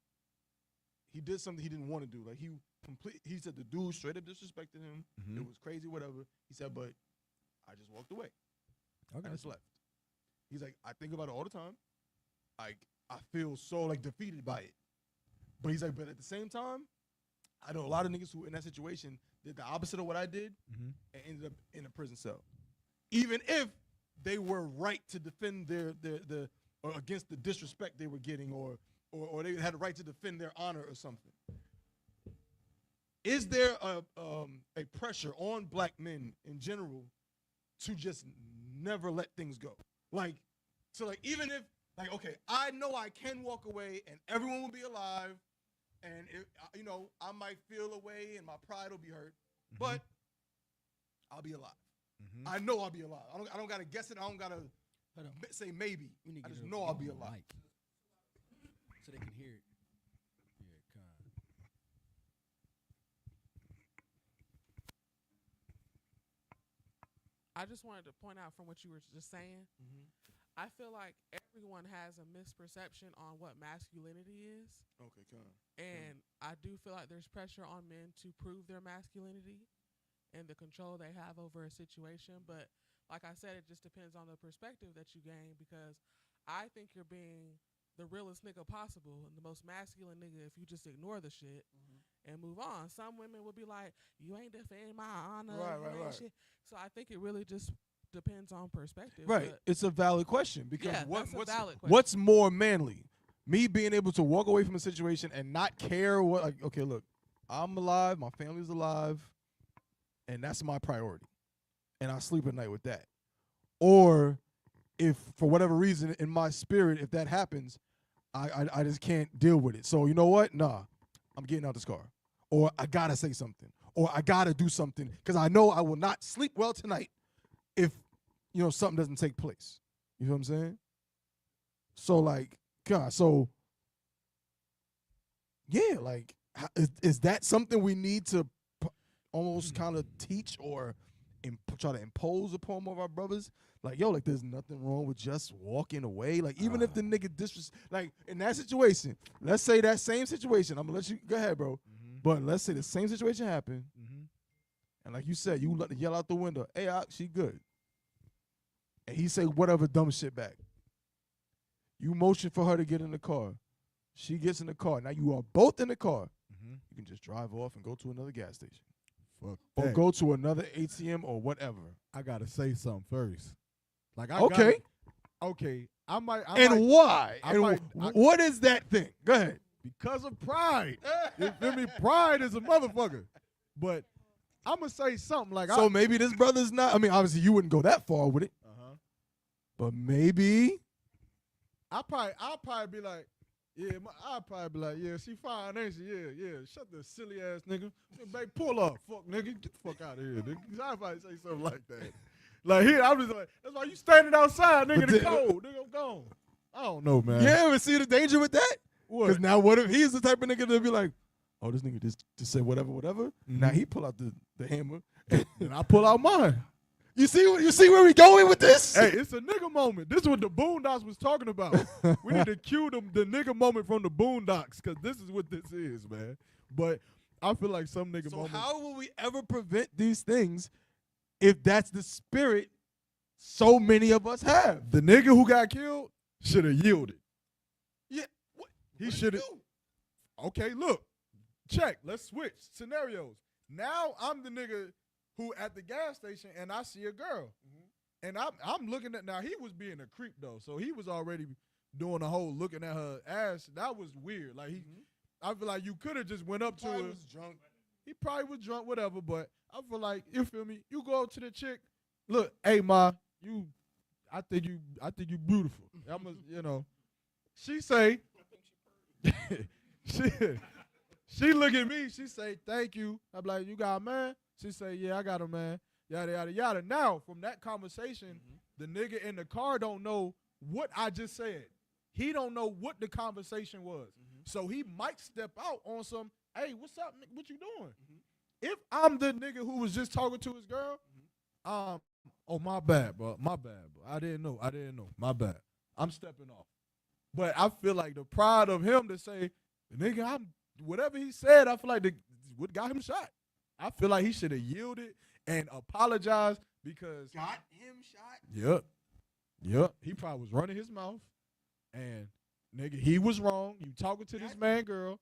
he did something he didn't want to do. Like, he said the dude straight up disrespected him. Mhm. It was crazy, whatever. He said, but I just walked away. Okay. I just left. He's like, I think about it all the time. Like, I feel so, like, defeated by it. But he's like, but at the same time, I know a lot of niggas who in that situation did the opposite of what I did and ended up in a prison cell. Even if they were right to defend their or against the disrespect they were getting or they had a right to defend their honor or something. Is there a pressure on black men in general to just never let things go? Like, so like even if, like, okay, I know I can walk away and everyone will be alive and, you know, I might feel away and my pride will be hurt, but I'll be alive. I know I'll be alive. I don't got to guess it. I don't got to say maybe. I just know I'll be alive. So they can hear it. Yeah, kind. I just wanted to point out from what you were just saying, I feel like everyone has a misperception on what masculinity is. Okay, come on. And I do feel like there's pressure on men to prove their masculinity and the control they have over a situation. But like I said, it just depends on the perspective that you gain, because I think you're being the realest nigga possible and the most masculine nigga if you just ignore the shit and move on. Some women will be like, you ain't defending my honor. Right. Shit. So I think it really just depends on perspective. Right. It's a valid question because Yeah, that's a valid question. what's more manly? Me being able to walk away from a situation and not care what, like, okay, look, I'm alive, my family's alive, and that's my priority. And I sleep at night with that. Or if for whatever reason in my spirit, if that happens, I just can't deal with it. So you know what? Nah, I'm getting out this car. Or I gotta say something. Or I gotta do something because I know I will not sleep well tonight if, you know, something doesn't take place. You know what I'm saying? So like, God, so yeah, like, is that something we need to almost kind of teach or try to impose upon our brothers? Like, yo, like, there's nothing wrong with just walking away. Like, even if the nigga like, in that situation, let's say that same situation, I'm gonna let you, go ahead, bro. But let's say the same situation happened, and like you said, you let the yell out the window, hey, she good. And he say whatever dumb shit back. You motion for her to get in the car. She gets in the car. Now you are both in the car. You can just drive off and go to another gas station. Fuck or that. go to another ATM or whatever. I gotta say something first. Like, Okay. I might. Why? I And might- what is that thing? Go ahead. Because of pride. You feel me? Pride is a motherfucker. But I'm gonna say something like, So maybe this brother's not. I mean, obviously you wouldn't go that far with it. But maybe. I'll probably be like, yeah, I'll probably be like, yeah, she fine, ain't she? Yeah. Shut the silly ass nigga. Baby, pull up, fuck nigga. Get the fuck out of here, nigga. I'll probably say something like that. Like, here, I'm just like, that's why you standing outside, nigga, in the cold. Nigga, I'm gone. I don't know, man. Yeah, but see the danger with that? What? Because now what if he's the type of nigga to be like, oh, this nigga just say whatever. Now he pull out the hammer. And I pull out mine. You see where we going with this? Hey, it's a nigga moment. This is what the Boondocks was talking about. We need to cue the nigga moment from the Boondocks, because this is what this is, man. But I feel like some nigga moments. So how will we ever prevent these things if that's the spirit so many of us have? The nigga who got killed should have yielded. Yeah. He should have. Okay, look. Check. Let's switch scenarios. Now I'm the nigga who at the gas station and I see a girl. And I'm looking at, now he was being a creep though. So he was already doing the whole looking at her ass. That was weird. Like I feel like you could have just went up to her. He was drunk. He probably was drunk, whatever, but I feel like, you feel me? You go up to the chick, look, hey ma, I think you beautiful. She say She look at me. She say, thank you. I'm like, you got a man? She say, yeah, I got a man. Yada, yada, yada. Now, from that conversation, the nigga in the car don't know what I just said. He don't know what the conversation was. So he might step out on some, hey, what's up? What you doing? If I'm the nigga who was just talking to his girl, oh, my bad, bro. My bad, bro. I didn't know. My bad. I'm stepping off. But I feel like the pride of him to say, nigga, whatever he said, I feel like what got him shot. I feel like he should have yielded and apologized because. Got him shot? Yep. He probably was running his mouth. And, nigga, he was wrong. You talking to this man, girl.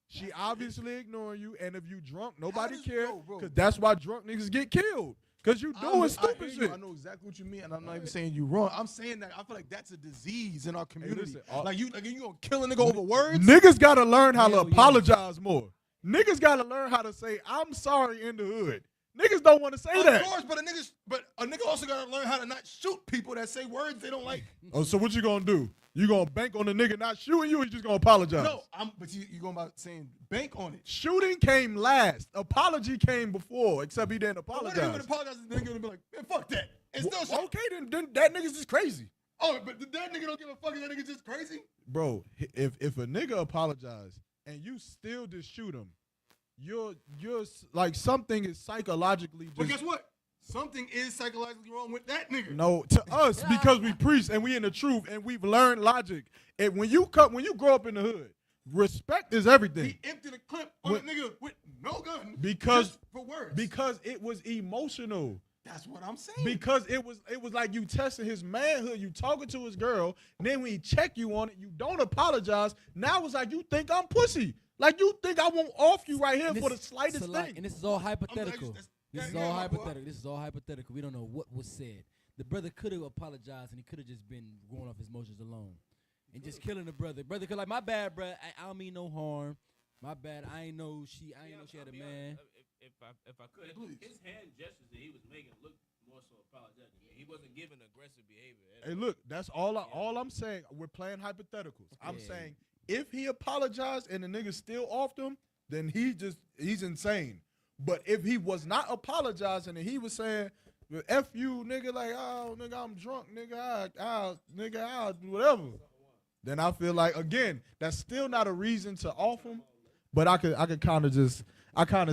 She obviously ignoring you. And if you drunk, nobody cares. Because that's why drunk niggas get killed. Because you doing stupid shit. I know exactly what you mean, and I'm not even saying you wrong. I'm saying that I feel like that's a disease in our community. Listen, like you gonna kill a nigga over words? Niggas gotta learn how to apologize more. Niggas gotta learn how to say, I'm sorry in the hood. Niggas don't want to say that. Of course, but a nigga also gotta learn how to not shoot people that say words they don't like. Oh, so what you gonna do? You gonna bank on the nigga not shooting you, or you just gonna apologize? No, but you going about saying bank on it. Shooting came last. Apology came before, except he didn't apologize. What if he would apologize and the nigga would be like, man, fuck that. And still shot. Okay, then that nigga's just crazy. Oh, but that nigga don't give a fuck. Is that nigga just crazy? Bro, if a nigga apologize and you still just shoot him, you're like something is psychologically just. But guess what? Something is psychologically wrong with that nigga. No, to us, because we preach and we in the truth and we've learned logic. And when you grow up in the hood, respect is everything. He emptied a clip on a nigga with no gun because for words. Because it was emotional. That's what I'm saying. Because it was like you testing his manhood, you talking to his girl, and then when he check you on it, you don't apologize. Now it's like you think I'm pussy. Like you think I won't off you right here for the slightest thing. And this is all hypothetical. This is all hypothetical. We don't know what was said. The brother could have apologized and he could have just been going off his emotions alone and just killing the brother. Brother could like, my bad, bro. I don't mean no harm. My bad. I ain't know she had a man. If I could, his hand gestures that he was making looked more so apologetic. He wasn't giving aggressive behavior. Hey, look, that's all I'm saying. We're playing hypotheticals. I'm saying if he apologized and the nigga still offed him, then he's insane. But if he was not apologizing and he was saying, F you, nigga, like, oh, nigga, I'm drunk, nigga, I'll whatever, then I feel like, again, that's still not a reason to off him, but I could kind of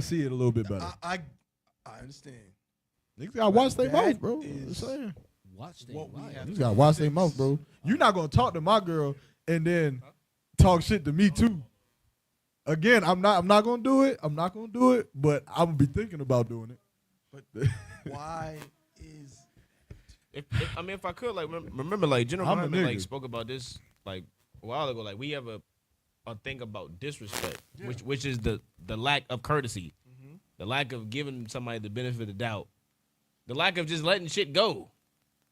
see it a little bit better. I understand. Niggas gotta watch their mouth, bro. Watch their mouth. Niggas gotta watch their mouth, bro. You're not gonna talk to my girl and then talk shit to me too. Again, I'm not gonna do it. I'm not gonna do it, but I'm gonna be thinking about doing it. But why is? If I could, like, remember, like, General Hyman, like, spoke about this like a while ago. Like, we have a thing about disrespect, which is the lack of courtesy, the lack of giving somebody the benefit of the doubt, the lack of just letting shit go.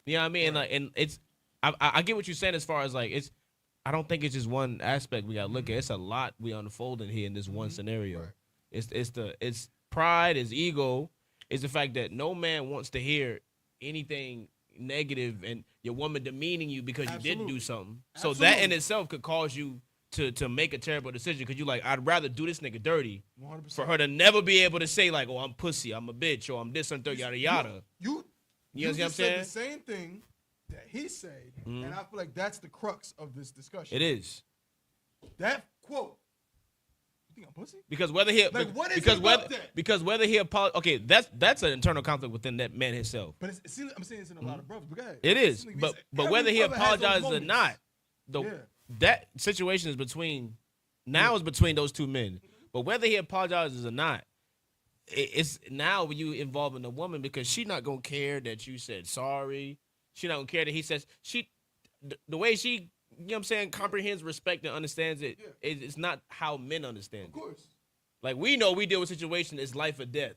You know what I mean? Right. And it's I get what you're saying as far as like it's. I don't think it's just one aspect we gotta look at. It's a lot we unfolding here in this one scenario. Right. It's pride, it's ego, it's the fact that no man wants to hear anything negative and your woman demeaning you because you didn't do something. So that in itself could cause you to make a terrible decision because you're like, I'd rather do this nigga dirty 100%. For her to never be able to say like, oh, I'm pussy, I'm a bitch, or I'm this and that, yada yada. You know what I'm saying? The same thing that he said, and I feel like that's the crux of this discussion. It is. That quote. You think I'm pussy? Because whether he whether he apologizes, okay, that's an internal conflict within that man himself. But I'm saying it's in a lot of brothers. But go ahead. It is, but whether he apologizes or not, that situation is between those two men. But whether he apologizes or not, it's now you involving the woman because she's not gonna care that you said sorry. She not gonna care that he says the way she, you know what I'm saying, comprehends, respect, and understands it. It's not how men understand. Of course. Like we know we deal with situations, it's life or death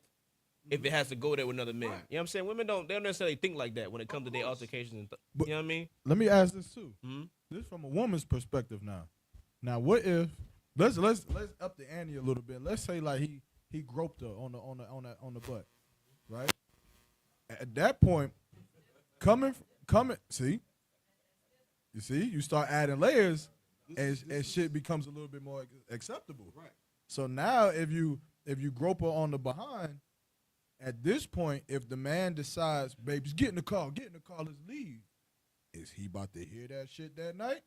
if it has to go there with another man. Right. You know what I'm saying? Women they don't necessarily think like that when it comes to their altercations and you know what I mean? Let me ask this too. This from a woman's perspective now. Now what if let's up the ante a little bit. Let's say like he groped her on the butt. Right? At that point, coming see, you start adding layers and shit becomes a little bit more acceptable. Right. So now if you grope her on the behind, at this point, if the man decides, babe, just get in the car, let's leave. Is he about to hear that shit that night?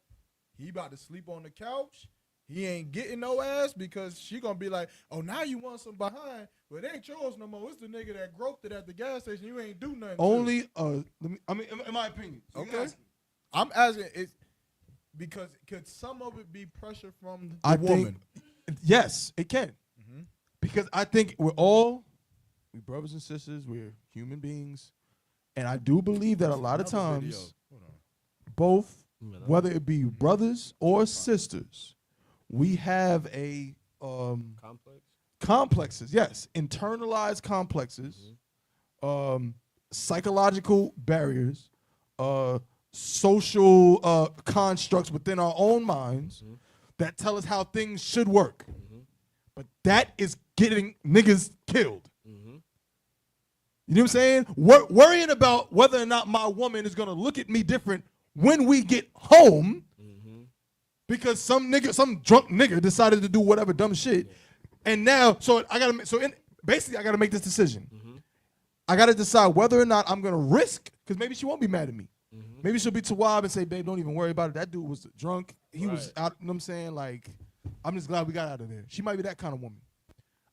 He about to sleep on the couch? He ain't getting no ass because she gonna be like, oh, now you want some behind, but it ain't yours no more. It's the nigga that groped it at the gas station. You ain't do nothing. Only, in my opinion. So okay. I'm asking, because could some of it be pressure from the woman? Yes, it can. Mm-hmm. Because I think we brothers and sisters, we're human beings. And I do believe that a lot of times, both, whether it be brothers or sisters, we have a complexes, yes, internalized complexes, psychological barriers, social constructs within our own minds that tell us how things should work. But that is getting niggas killed. You know what I'm saying? Worrying about whether or not my woman is gonna look at me different when we get home, because some drunk nigga decided to do whatever dumb shit, and now I gotta make this decision. I gotta decide whether or not I'm gonna risk, because maybe she won't be mad at me. Maybe she'll be Tawab and say, babe, don't even worry about it. That dude was drunk. He was out. You know what I'm saying? Like, I'm just glad we got out of there. She might be that kind of woman.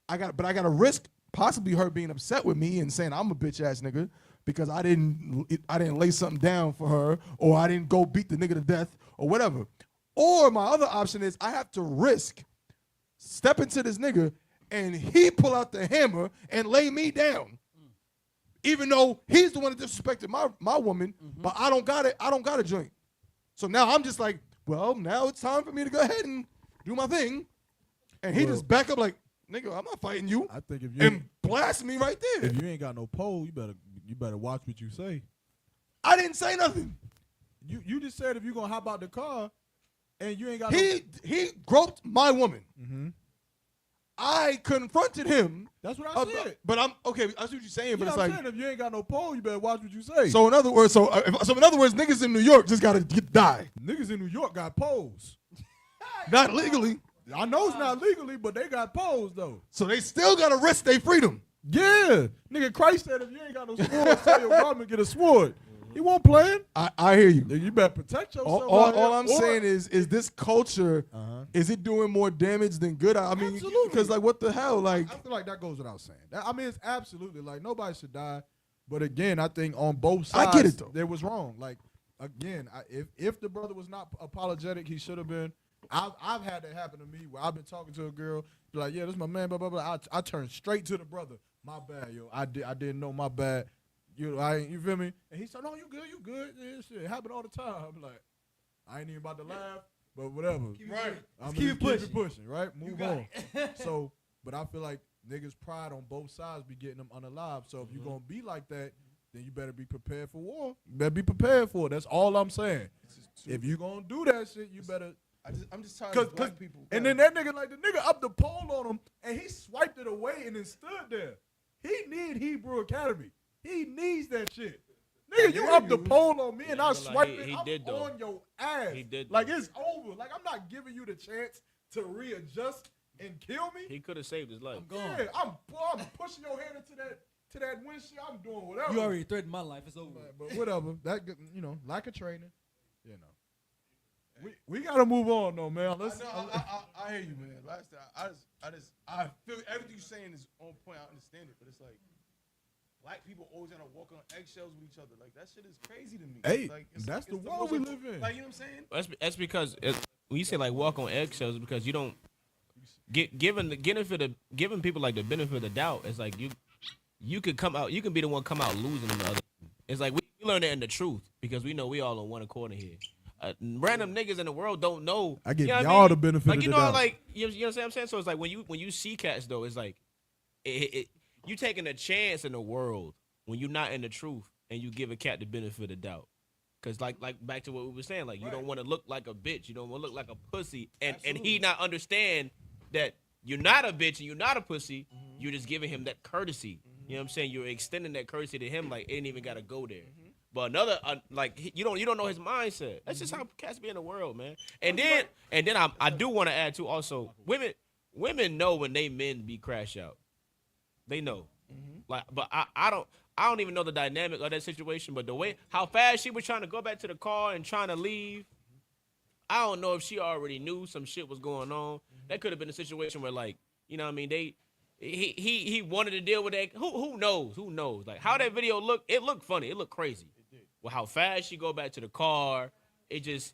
But I gotta risk possibly her being upset with me and saying I'm a bitch ass nigga because I didn't lay something down for her, or I didn't go beat the nigga to death or whatever. Or my other option is I have to risk step into this nigga and he pull out the hammer and lay me down. Even though he's the one that disrespected my woman, but I don't got a joint. So now I'm just like, well, now it's time for me to go ahead and do my thing. And he just back up like, nigga, I'm not fighting you. I think and blast me right there. If you ain't got no pole, you better watch what you say. I didn't say nothing. You just said if you gonna hop out the car and you ain't got he groped my woman. I confronted him. That's what I said. But I'm okay. I see what you're saying. But it's like, if you ain't got no pole, you better watch what you say. So in other words, niggas in New York just gotta die. Niggas in New York got poles. Not legally. I know it's not legally, but they got poles though. So they still gotta risk their freedom. Yeah, nigga. Christ said if you ain't got no sword, tell your woman get a sword. He won't play it. I hear you. You better protect yourself. All I'm saying is this culture, is it doing more damage than good? I mean, because like, what the hell? Like, I feel like that goes without saying. I mean, it's absolutely like nobody should die. But again, I think on both sides, I get it though. There was wrong. Like again, if the brother was not apologetic, he should have been. I've had that happen to me where I've been talking to a girl, be like, yeah, this is my man, blah blah blah. I turned straight to the brother. My bad, yo. I didn't know. My bad. You feel me? And he said, no, you good. Yeah, shit, it happen all the time. I'm like, I ain't even about to laugh, but whatever. Keep it pushing, right? Move on. So, but I feel like niggas' pride on both sides be getting them unalive. So if you're gonna be like that, then you better be prepared for war. You better be prepared for it. That's all I'm saying. If you gonna do that shit, you better. I'm just tired of black people. And then that nigga, like the nigga up the pole on him, and he swiped it away and then stood there. He need Hebrew Academy. He needs that shit. Nigga, you up the pole on me and I swipe it. I'm on your ass. He did. Like, it's over. Like, I'm not giving you the chance to readjust and kill me. He could have saved his life. I'm gone. Yeah, I'm pushing your hand into that windshield. I'm doing whatever. You already threatened my life. It's over. But whatever. That, lack of training, We gotta move on though, man. I hear you, man. I feel everything you're saying is on point. I understand it, but it's like black people always gotta walk on eggshells with each other. Like, that shit is crazy to me. Hey, like, that's the world we live in. Like, you know what I'm saying? That's because when you say like walk on eggshells, it's because you don't giving people like the benefit of the doubt. It's like you could come out, you can be the one come out losing in the other. It's like we learn that in the truth because we know we all on one accord in here. Random niggas in the world don't know. I give y'all the benefit like, of the doubt. Like, you know what I'm saying? So it's like when you see cats though, it's like you taking a chance in the world when you're not in the truth and you give a cat the benefit of the doubt. Cause like back to what we were saying, like you don't want to look like a bitch, you don't want to look like a pussy, and he not understand that you're not a bitch and you're not a pussy. You're just giving him that courtesy. You know what I'm saying? You're extending that courtesy to him, like it ain't even gotta go there. But another, like you don't know his mindset. That's just how cats be in the world, man. And then I do want to add too. Also, women women know when they men be crash out. They know. Like, but I don't even know the dynamic of that situation. But the way how fast she was trying to go back to the car and trying to leave, I don't know if she already knew some shit was going on. That could have been a situation where, like, you know what I mean, he wanted to deal with that. Who knows? Who knows? Like how that video looked, it looked funny. It looked crazy. Well, how fast she go back to the car, it's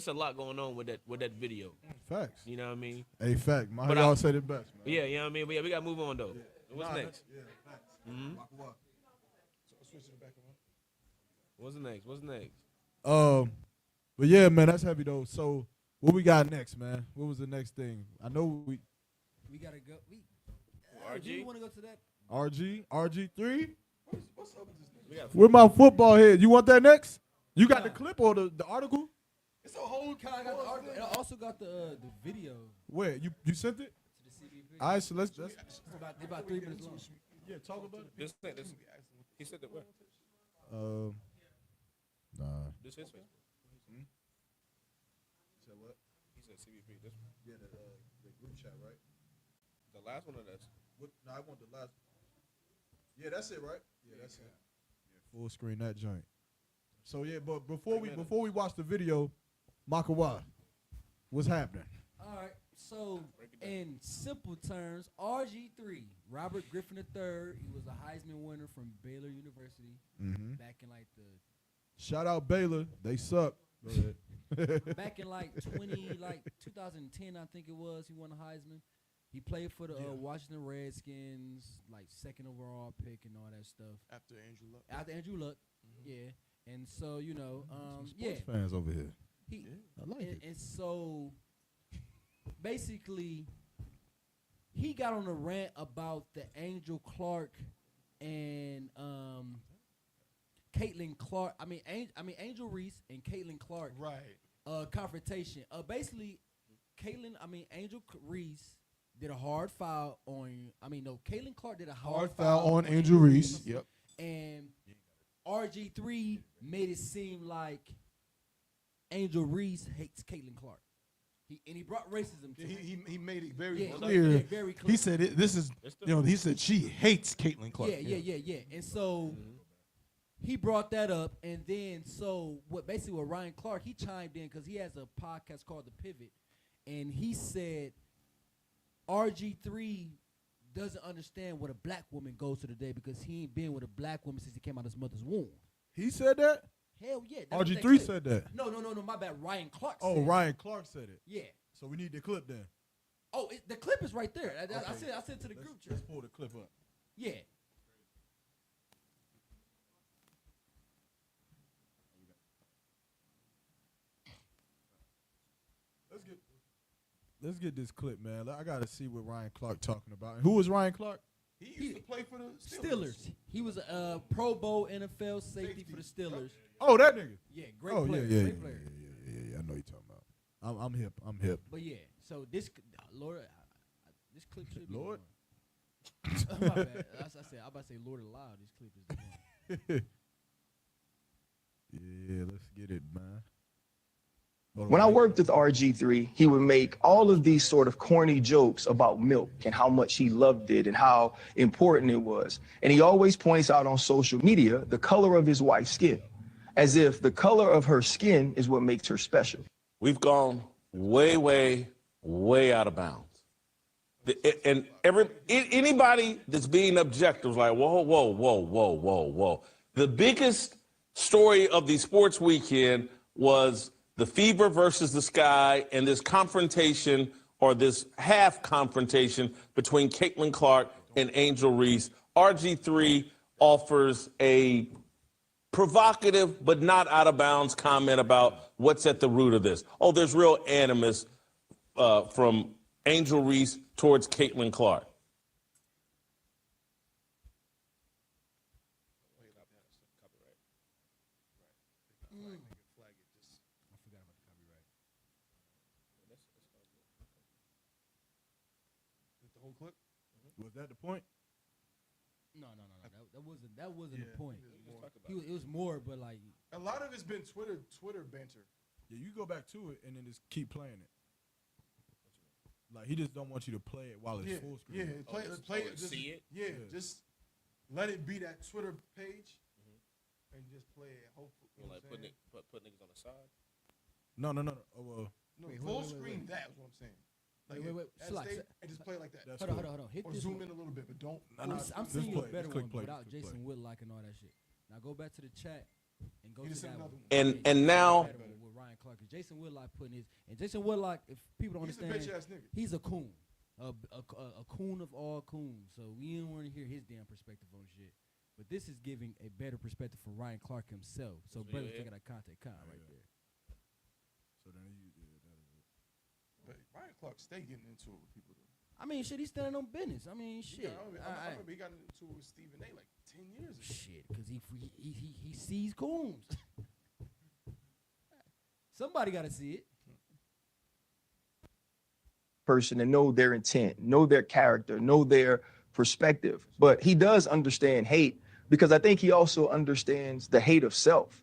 a lot going on with that video. Facts. You know what I mean? Hey, fact. Y'all said it best, man. Yeah, you know what I mean? We got to move on, though. What's next? What's next? But yeah, man, that's heavy, though. So what we got next, man? What was the next thing? I know we gotta go. RG? Do you want to go to that? RG3? What's up with this nigga? Where my football head? You want that next? You got the clip or the article? It's a whole Kind of got the article. It also got the video Where? You sent it? to the CBP. All right, so let's It's about 3 minutes long. yeah, talk about it. This he said that what? Nah. This his face. He said what? He said CBP. This one. Yeah, the group chat, right? The last one of that's. No, I want the last. Yeah, that's it, right? Yeah, that's it. Yeah, full screen that joint. So yeah, but before we watch the video, MAQAWAH, what's happening? All right. So in simple terms, RG3, Robert Griffin III, he was a Heisman winner from Baylor University back in like the Shout out Baylor, they suck. Go ahead. back in like 2010, I think it was. He won a Heisman. He played for the Washington Redskins, like second overall pick and all that stuff. After Andrew Luck. Yeah. And so Sports fans over here. I like it. And so basically, he got on a rant about the Angel Clark and Caitlin Clark. I mean Angel Reese and Caitlin Clark. Right. Confrontation. Basically, Angel Reese did a hard foul on. Caitlin Clark did a hard foul on Angel Reese. Yep. And RG3 made it seem like Angel Reese hates Caitlin Clark. He brought racism to it. He made it very clear. clear. Very clear. He said this is he said she hates Caitlin Clark. Yeah. And so he brought that up, and then what Ryan Clark, he chimed in because he has a podcast called The Pivot, and he said RG3 doesn't understand what a black woman goes through today because he ain't been with a black woman since he came out of his mother's womb. He said that? Hell yeah. RG3 said that. No, my bad. Ryan Clark said Oh, Ryan Clark said it. Yeah. So we need the clip then. Oh, the clip is right there. I said to the group chat. Let's pull the clip up. Yeah. Let's get this clip, man. I gotta see what Ryan Clark talking about. And who was Ryan Clark? He used to play for the Steelers. He was a Pro Bowl NFL safety for the Steelers. Oh, that nigga. Yeah, great player. Yeah, great player. Yeah. I know you're talking about. I'm hip. But yeah, so this Lord, this clip should be Lord. My bad. I'm about to say Lord aloud. This clip is the one. Yeah, let's get it, man. When I worked with RG3, he would make all of these sort of corny jokes about milk and how much he loved it and how important it was. And he always points out on social media the color of his wife's skin, as if the color of her skin is what makes her special. We've gone way, way, way out of bounds. And anybody that's being objective is like, whoa. The biggest story of the sports weekend was the Fever versus the Sky and this confrontation or this half confrontation between Caitlin Clark and Angel Reese. RG3 offers a provocative but not out of bounds comment about what's at the root of this. Oh, there's real animus from Angel Reese towards Caitlin Clark. Was that the point? No. That wasn't the point. It was more, but like a lot of it's been Twitter banter. Yeah, you go back to it and then just keep playing it. Like he just don't want you to play it while it's full screen. Yeah, play it. Just, see it. Yeah, just let it be that Twitter page, and just play it. Hopefully, You know, like put niggas on the side. No. Oh, well, no, full screen. That is what I'm saying. Like wait. And just play it like that. Hold on. Hit Or this zoom one. in a little bit, but don't. I'm seeing you a better one play, without just Jason play. Whitlock and all that shit. Now go back to the chat and go He to just that sent one. another one. And now With Ryan Clark. Jason Whitlock putting his, and Jason Whitlock, if people don't He's a understand, bitch-ass nigga. he's a coon. A coon of all coons. So we don't want to hear his damn perspective on shit. But this is giving a better perspective from Ryan Clark himself. So brothers take that contact right there. So then that is it. But Ryan Clark stay getting into it with people though. I mean, shit, he's standing on business. I mean, shit. I remember he got into it with Stephen A. like 10 years ago. Shit, because he sees coons. Somebody got to see it. Person and know their intent, know their character, know their perspective. But he does understand hate because I think he also understands the hate of self.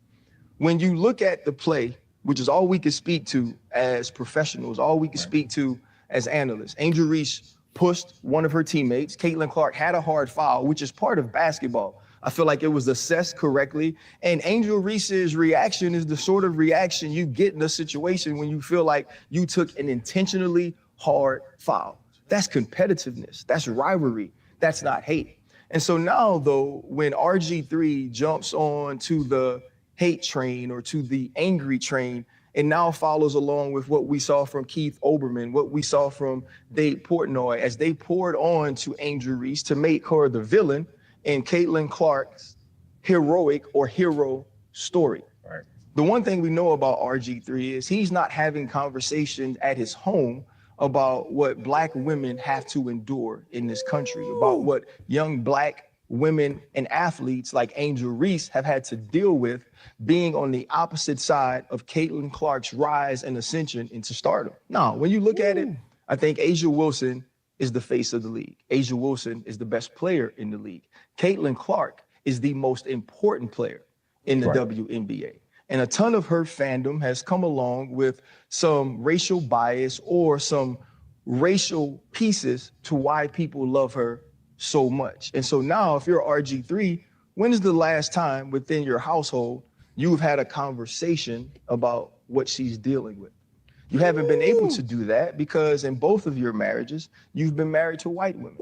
When you look at the play, which is all we can speak to as professionals, all we can speak to as analysts, Angel Reese pushed one of her teammates. Caitlin Clark had a hard foul, which is part of basketball. I feel like it was assessed correctly. And Angel Reese's reaction is the sort of reaction you get in a situation when you feel like you took an intentionally hard foul. That's competitiveness. That's rivalry. That's not hate. And so now, though, when RG3 jumps on to the hate train or to the angry train, and now follows along with what we saw from Keith Olbermann, what we saw from Dave Portnoy, as they poured on to Angel Reese to make her the villain in Caitlin Clark's heroic or hero story. Right. The one thing we know about RG3 is he's not having conversations at his home about what Black women have to endure in this country, about what young Black women and athletes like Angel Reese have had to deal with being on the opposite side of Caitlin Clark's rise and ascension into stardom. Now, when you look at it, I think A'ja Wilson is the face of the league. A'ja Wilson is the best player in the league. Caitlin Clark is the most important player in the WNBA. And a ton of her fandom has come along with some racial bias or some racial pieces to why people love her so much. And so now if you're RG3, when is the last time within your household you've had a conversation about what she's dealing with? You haven't been able to do that because in both of your marriages, you've been married to white women.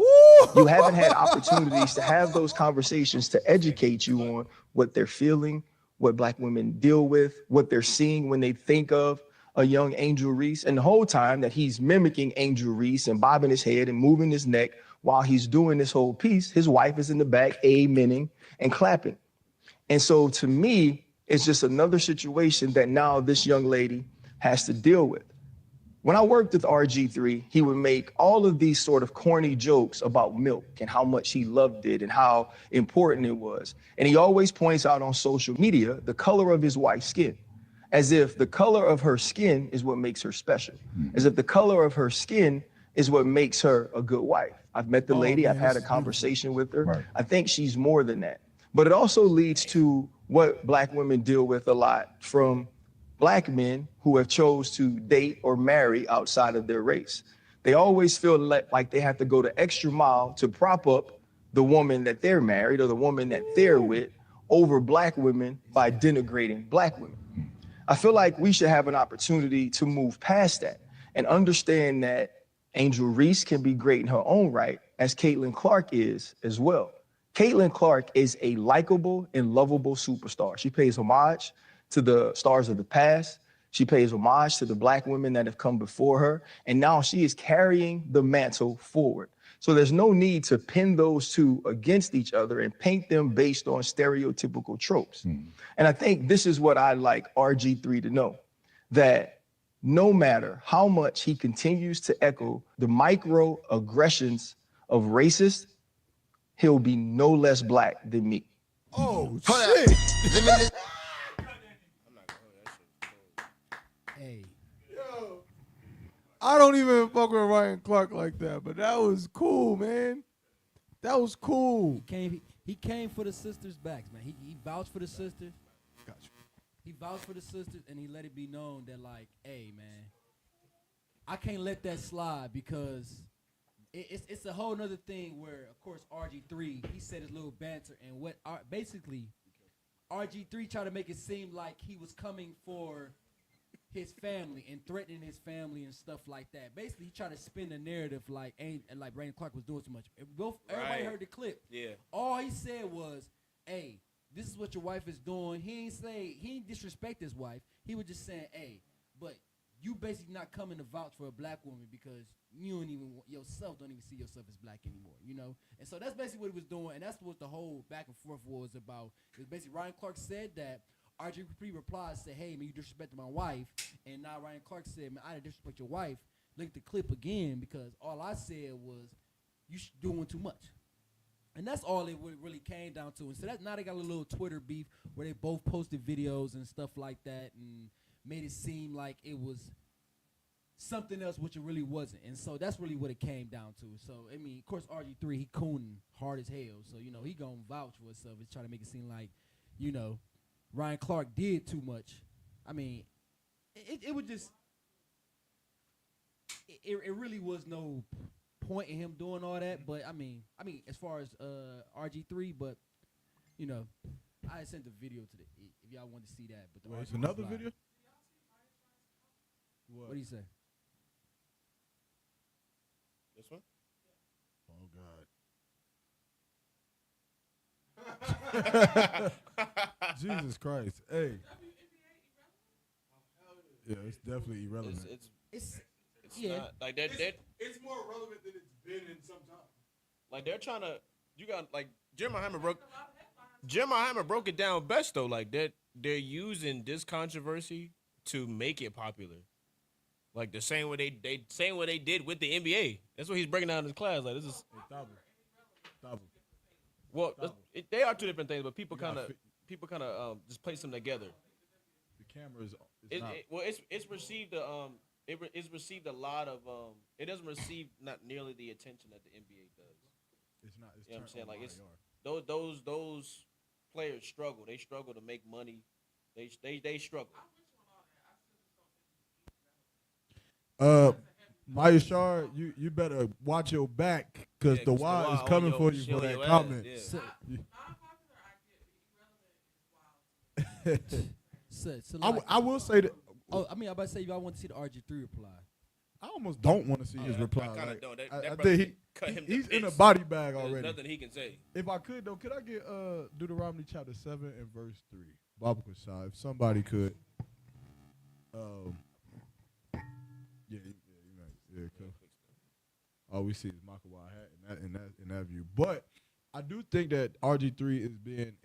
You haven't had opportunities to have those conversations to educate you on what they're feeling, what Black women deal with, what they're seeing when they think of a young Angel Reese. And the whole time that he's mimicking Angel Reese and bobbing his head and moving his neck while he's doing this whole piece, his wife is in the back amening and clapping. And so to me, it's just another situation that now this young lady has to deal with. When I worked with RG3, he would make all of these sort of corny jokes about milk and how much he loved it and how important it was. And he always points out on social media the color of his wife's skin, as if the color of her skin is what makes her special, as if the color of her skin is what makes her a good wife. I've met the lady, I've had a conversation with her. Right. I think she's more than that. But it also leads to what Black women deal with a lot from Black men who have chose to date or marry outside of their race. They always feel like they have to go the extra mile to prop up the woman that they're married or the woman that they're with over Black women by denigrating Black women. I feel like we should have an opportunity to move past that and understand that Angel Reese can be great in her own right, as Caitlin Clark is as well. Caitlin Clark is a likable and lovable superstar. She pays homage to the stars of the past. She pays homage to the Black women that have come before her. And now she is carrying the mantle forward. So there's no need to pin those two against each other and paint them based on stereotypical tropes. And I think this is what I'd like RG3 to know, that no matter how much he continues to echo the microaggressions of racists, he'll be no less Black than me. Oh, shit. Hey. Yo, I don't even fuck with Ryan Clark like that, but that was cool, man. That was cool. He came for the sisters' backs, man. He vouched for the sisters. Gotcha. He vouched for the sisters, and he let it be known that, like, hey, man, I can't let that slide because it's a whole nother thing where, of course, RG3, he said his little banter, and what basically RG3 tried to make it seem like he was coming for his family and threatening his family and stuff like that. Basically, he tried to spin the narrative like Brandon Clark was doing too much. Everybody heard the clip. Yeah. All he said was, "Hey, this is what your wife is doing." He ain't disrespect his wife. He was just saying, "Hey, but you basically not coming to vouch for a black woman because you don't even see yourself as black anymore, you know." And so that's basically what he was doing, and that's what the whole back and forth was about. Because basically Ryan Clark said that. RG3 replied, said, "Hey, man, you disrespected my wife." And now Ryan Clark said, "Man, I didn't disrespect your wife." Look at the clip again because all I said was, "You doing too much." And that's all it really came down to. And so now they got a little Twitter beef where they both posted videos and stuff like that and made it seem like it was something else, which it really wasn't. And so that's really what it came down to. So, I mean, of course, RG3, he cooning hard as hell. So, you know, he going to vouch for himself. He's trying to make it seem like, you know, Ryan Clark did too much. I mean, it was just, it really was no point in him doing all that. But I mean, as far as RG3, but you know, I sent the video to if y'all want to see that. But it's another video. What do you say? This one? Oh God. Jesus Christ. Hey. Yeah, it's definitely irrelevant. It's yeah. not, like that. It's more relevant than it's been in some time. Like they're trying to. You got like Jeremiah Hammer broke it down best though. Like they're using this controversy to make it popular. Like the same way they saying what they did with the NBA. That's what he's breaking down in his class. Like this is. Well, they are two different things, but people kind of just place them together. The camera is. It's received it's received a lot of it doesn't receive not nearly the attention that the NBA does. It's not. It's you know what I'm saying? Like it's MAHAYAR. those players struggle. They struggle to make money. They struggle. MAHAYAR, you better watch your back because the Y is coming for you for that comment. I will say that. Oh, I mean, I about to say if I want to see the RG3 reply. I almost don't want to see his reply. I kind of don't. I think he's in a body bag already. There's nothing he can say. If I could though, could I get Deuteronomy chapter 7 and verse 3? Bible Shah, if somebody could. All we see is MAQAWAH hat in that view. But I do think that RG3 is being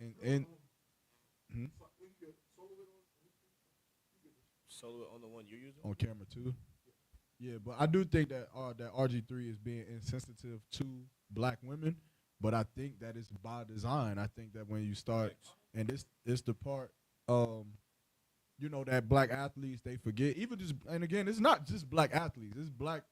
Solo on the one you're using? On camera too. Yeah, but I do think that that RG3 is being insensitive to black women. But I think that it's by design. I think that when you start, and it's the part, you know, that black athletes, they forget. Even just, and again, it's not just black athletes. It's black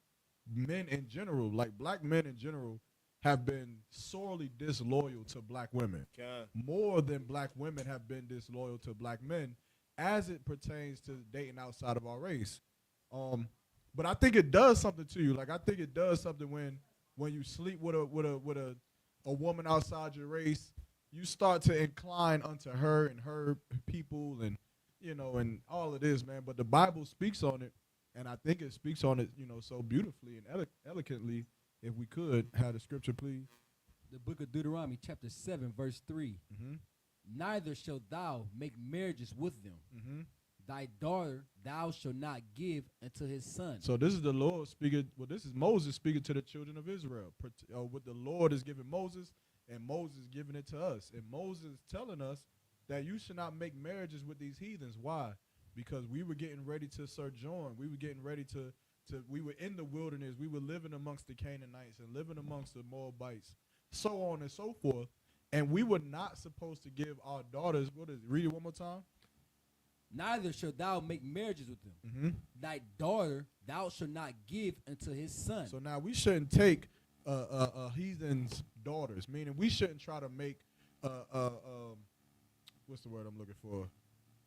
men in general. Like, black men in general have been sorely disloyal to black women. More than black women have been disloyal to black men as it pertains to dating outside of our race. But I think it does something to you. Like, I think it does something when you sleep with a woman outside your race. You start to incline unto her and her people, and you know, and all of this, man. But the Bible speaks on it, and I think it speaks on it, you know, so beautifully and eloquently. If we could have the scripture, please. The book of Deuteronomy, chapter 7, verse 3. Mm-hmm. Neither shalt thou make marriages with them. Mm-hmm. Thy daughter thou shalt not give unto his son. So this is the Lord speaking. Well, this is Moses speaking to the children of Israel. What the Lord is giving Moses, and Moses is giving it to us. And Moses is telling us that you should not make marriages with these heathens. Why? Because we were getting ready to sojourn. We were getting ready to we were in the wilderness. We were living amongst the Canaanites and living amongst the Moabites, so on and so forth. And we were not supposed to give our daughters, read it one more time. Neither shalt thou make marriages with them. Mm-hmm. Thy daughter thou shalt not give unto his son. So now we shouldn't take a heathen's daughters, meaning we shouldn't try to make, what's the word I'm looking for?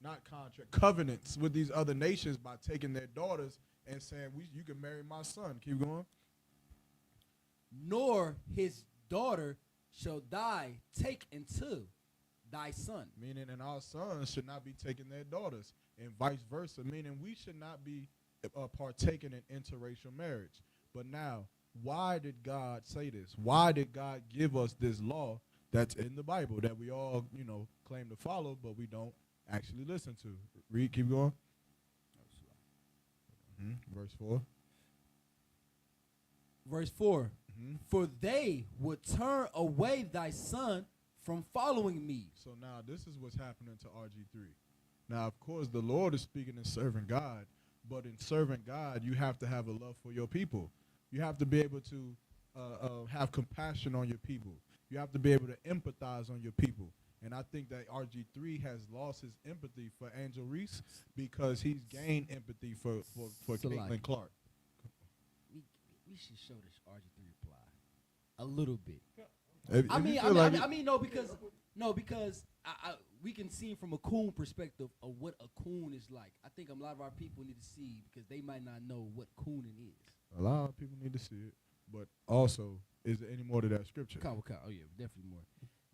Not contract, covenants with these other nations by taking their daughters and saying you can marry my son. Keep going. Nor his daughter shall thy take into thy son. Meaning, and our sons should not be taking their daughters, and vice versa. Meaning, we should not be partaking in interracial marriage. But now, why did God say this? Why did God give us this law that's in the Bible that we all, claim to follow, but we don't actually listen to? Read, keep going. Verse 4. Verse 4. For they would turn away thy son from following me. So now this is what's happening to RG3. Now, of course, the Lord is speaking in serving God, but in serving God, you have to have a love for your people. You have to be able to have compassion on your people. You have to be able to empathize on your people. And I think that RG3 has lost his empathy for Angel Reese because he's gained empathy for Caitlin Clark. We should show this RG3 reply a little bit. Because we can see from a coon perspective of what a coon is like. I think a lot of our people need to see because they might not know what cooning is. A lot of people need to see it, but also, is there any more to that scripture? Oh yeah, definitely more.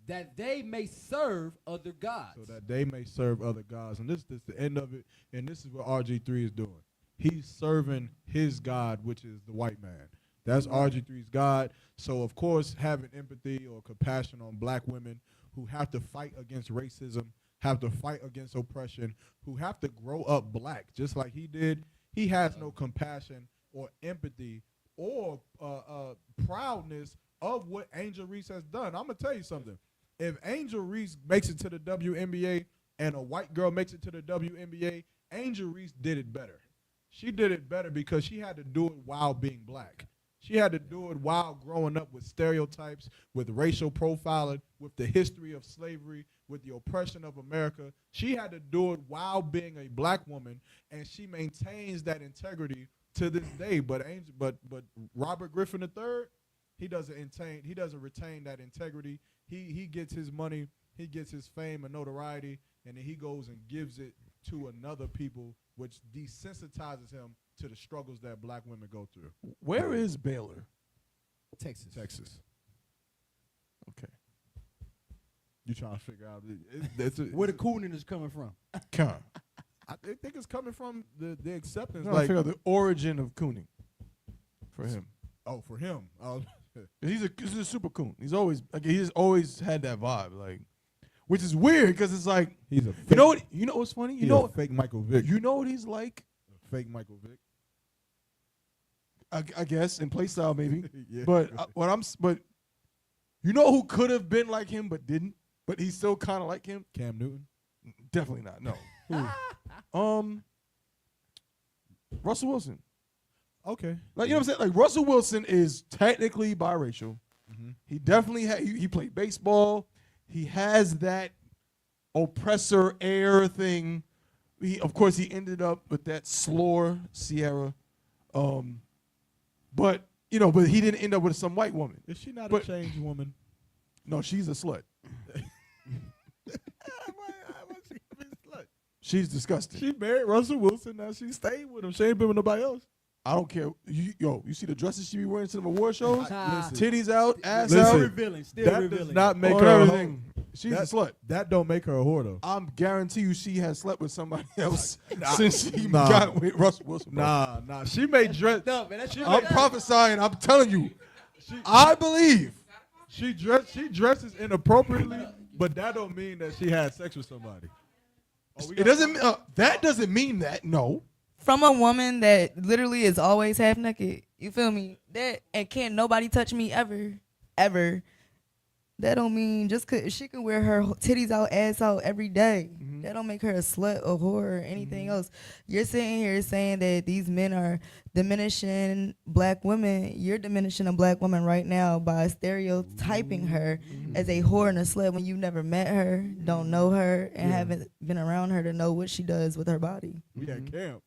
That they may serve other gods. So that they may serve other gods, and this is the end of it. And this is what RG3 is doing. He's serving his God, which is the white man. That's RG3's God. So, of course, having empathy or compassion on black women who have to fight against racism, have to fight against oppression, who have to grow up black, just like he did, he has no compassion or empathy or proudness of what Angel Reese has done. I'm going to tell you something. If Angel Reese makes it to the WNBA and a white girl makes it to the WNBA, Angel Reese did it better. She did it better because she had to do it while being black. She had to do it while growing up with stereotypes, with racial profiling, with the history of slavery, with the oppression of America. She had to do it while being a black woman, and she maintains that integrity to this day. But Robert Griffin III, he doesn't retain that integrity. He gets his money, he gets his fame and notoriety, and then he goes and gives it to another people, which desensitizes him to the struggles that black women go through. Where is Baylor? Texas. Okay. You trying to figure out where the cooning is coming from? I think it's coming from the acceptance. I figure out the origin of cooning for him. Oh, for him. He's a super coon. He's always had that vibe, which is weird because it's like he's a fake, you know what's funny? A fake Michael Vick. You know what he's like? A fake Michael Vick. I guess in play style maybe. Yeah. But but you know who could have been like him but didn't? But he's still kind of like him? Cam Newton? Definitely not. No. Russell Wilson. Okay. You know what I'm saying? Like Russell Wilson is technically biracial. Mm-hmm. He definitely he played baseball. He has that oppressor air thing. Of course he ended up with that slore Sierra. But he didn't end up with some white woman. Is she not a changed woman? No, she's a slut. She's disgusting. She married Russell Wilson. Now she stayed with him. She ain't been with nobody else. I don't care. You see the dresses she be wearing to them award shows? Listen, titties out, ass listen, out. Still revealing. Does not make her everything. She's a slut. That don't make her a whore, though. I'm guarantee you she has slept with somebody else since she got with Russell Wilson. Bro. Nah. She may dress. No, man, I'm prophesying. I'm telling you. I believe. She dresses inappropriately, but that don't mean that she had sex with somebody. It doesn't. That doesn't mean that. No. From a woman that literally is always half naked, you feel me? That and can't nobody touch me ever. That don't mean just cause she can wear her titties out, ass out every day. Mm-hmm. That don't make her a slut or whore or anything else. You're sitting here saying that these men are diminishing black women. You're diminishing a black woman right now by stereotyping her as a whore and a slut when you never met her, don't know her, and haven't been around her to know what she does with her body. We at camp.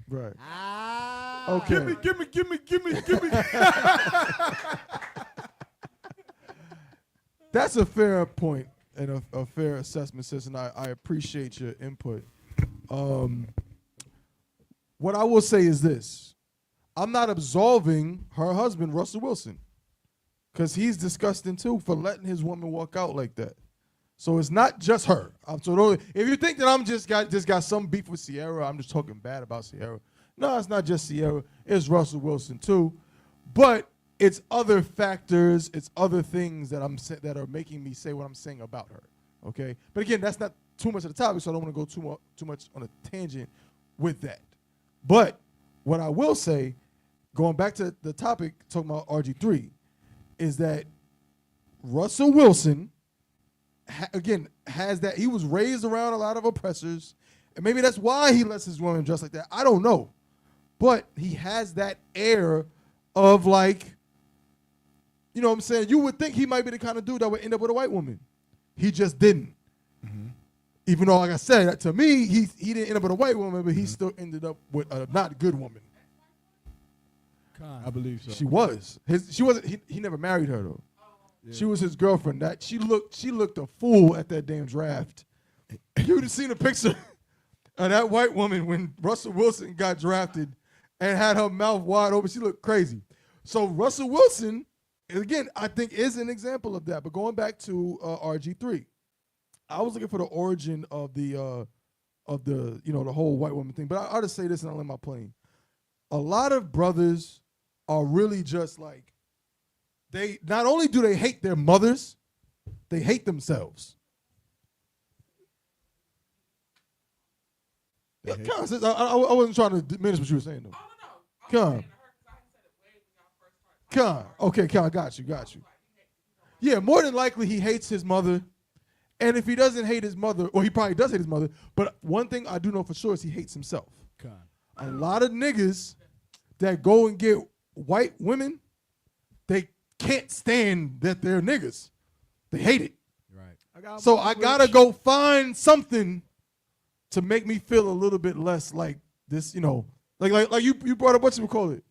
Right. Okay. Give me. That's a fair point and a fair assessment, sis, and I appreciate your input. what I will say is this. I'm not absolving her husband, Russell Wilson, because he's disgusting too for letting his woman walk out like that. So it's not just her. So if you think that I'm just got some beef with Sierra, I'm just talking bad about Sierra. No, it's not just Sierra. It's Russell Wilson too. But it's other factors, it's other things that that are making me say what I'm saying about her. Okay? But again, that's not too much of the topic, so I don't want to go too much on a tangent with that. But what I will say, going back to the topic, talking about RG3, is that Russell Wilson, again, has that. He was raised around a lot of oppressors, and maybe that's why he lets his woman dress like that. I don't know. But he has that air of like, you know what I'm saying? You would think he might be the kind of dude that would end up with a white woman. He just didn't. Even though, like I said, to me, he didn't end up with a white woman, but he still ended up with a not good woman. I believe so. She was. She wasn't. He never married her though. Yeah. She was his girlfriend. That she looked a fool at that damn draft. You would have seen a picture of that white woman when Russell Wilson got drafted and had her mouth wide open. She looked crazy. So Russell Wilson, again, I think is an example of that. But going back to RG3, I was looking for the origin of the the whole white woman thing. But I'll just say this and I'll land my plane. A lot of brothers are really just like, they not only do they hate their mothers, they hate themselves. I wasn't trying to diminish what you were saying though. Come on. Okay, I got you. Yeah, more than likely he hates his mother. And if he doesn't hate his mother, or he probably does hate his mother, but one thing I do know for sure is he hates himself. A lot of niggas that go and get white women, they can't stand that they're niggas. They hate it. Right. So I gotta go find something to make me feel a little bit less like this, like you brought up, what you call it?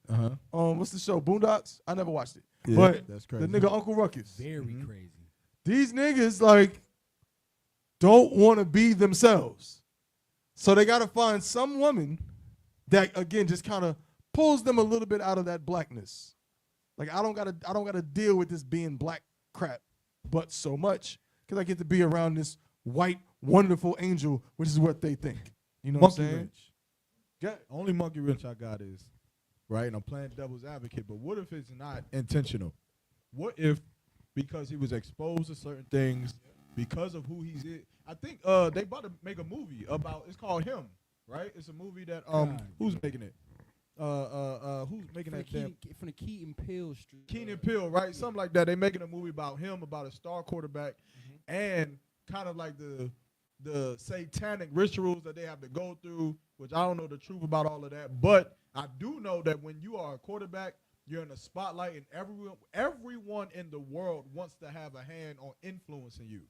What's the show? Boondocks? I never watched it. Yeah, but that's crazy. The nigga Uncle Ruckus. Very crazy. These niggas like don't want to be themselves. So they gotta find some woman that again just kind of pulls them a little bit out of that blackness. Like I don't gotta deal with this being black crap, but so much because I get to be around this white wonderful angel, which is what they think. You know what I'm saying? Only monkey wrench I got is right, and I'm playing devil's advocate. But what if it's not intentional? What if because he was exposed to certain things, because of who he's in? I think they about to make a movie about. It's called Him, right? It's a movie that who's making it? Who's making that from the Keaton Peele street? Keenan Peele, right? Something like that. They making a movie about him, about a star quarterback, and kind of like the satanic rituals that they have to go through, which I don't know the truth about all of that, but I do know that when you are a quarterback, you're in the spotlight, and everyone in the world wants to have a hand on influencing you.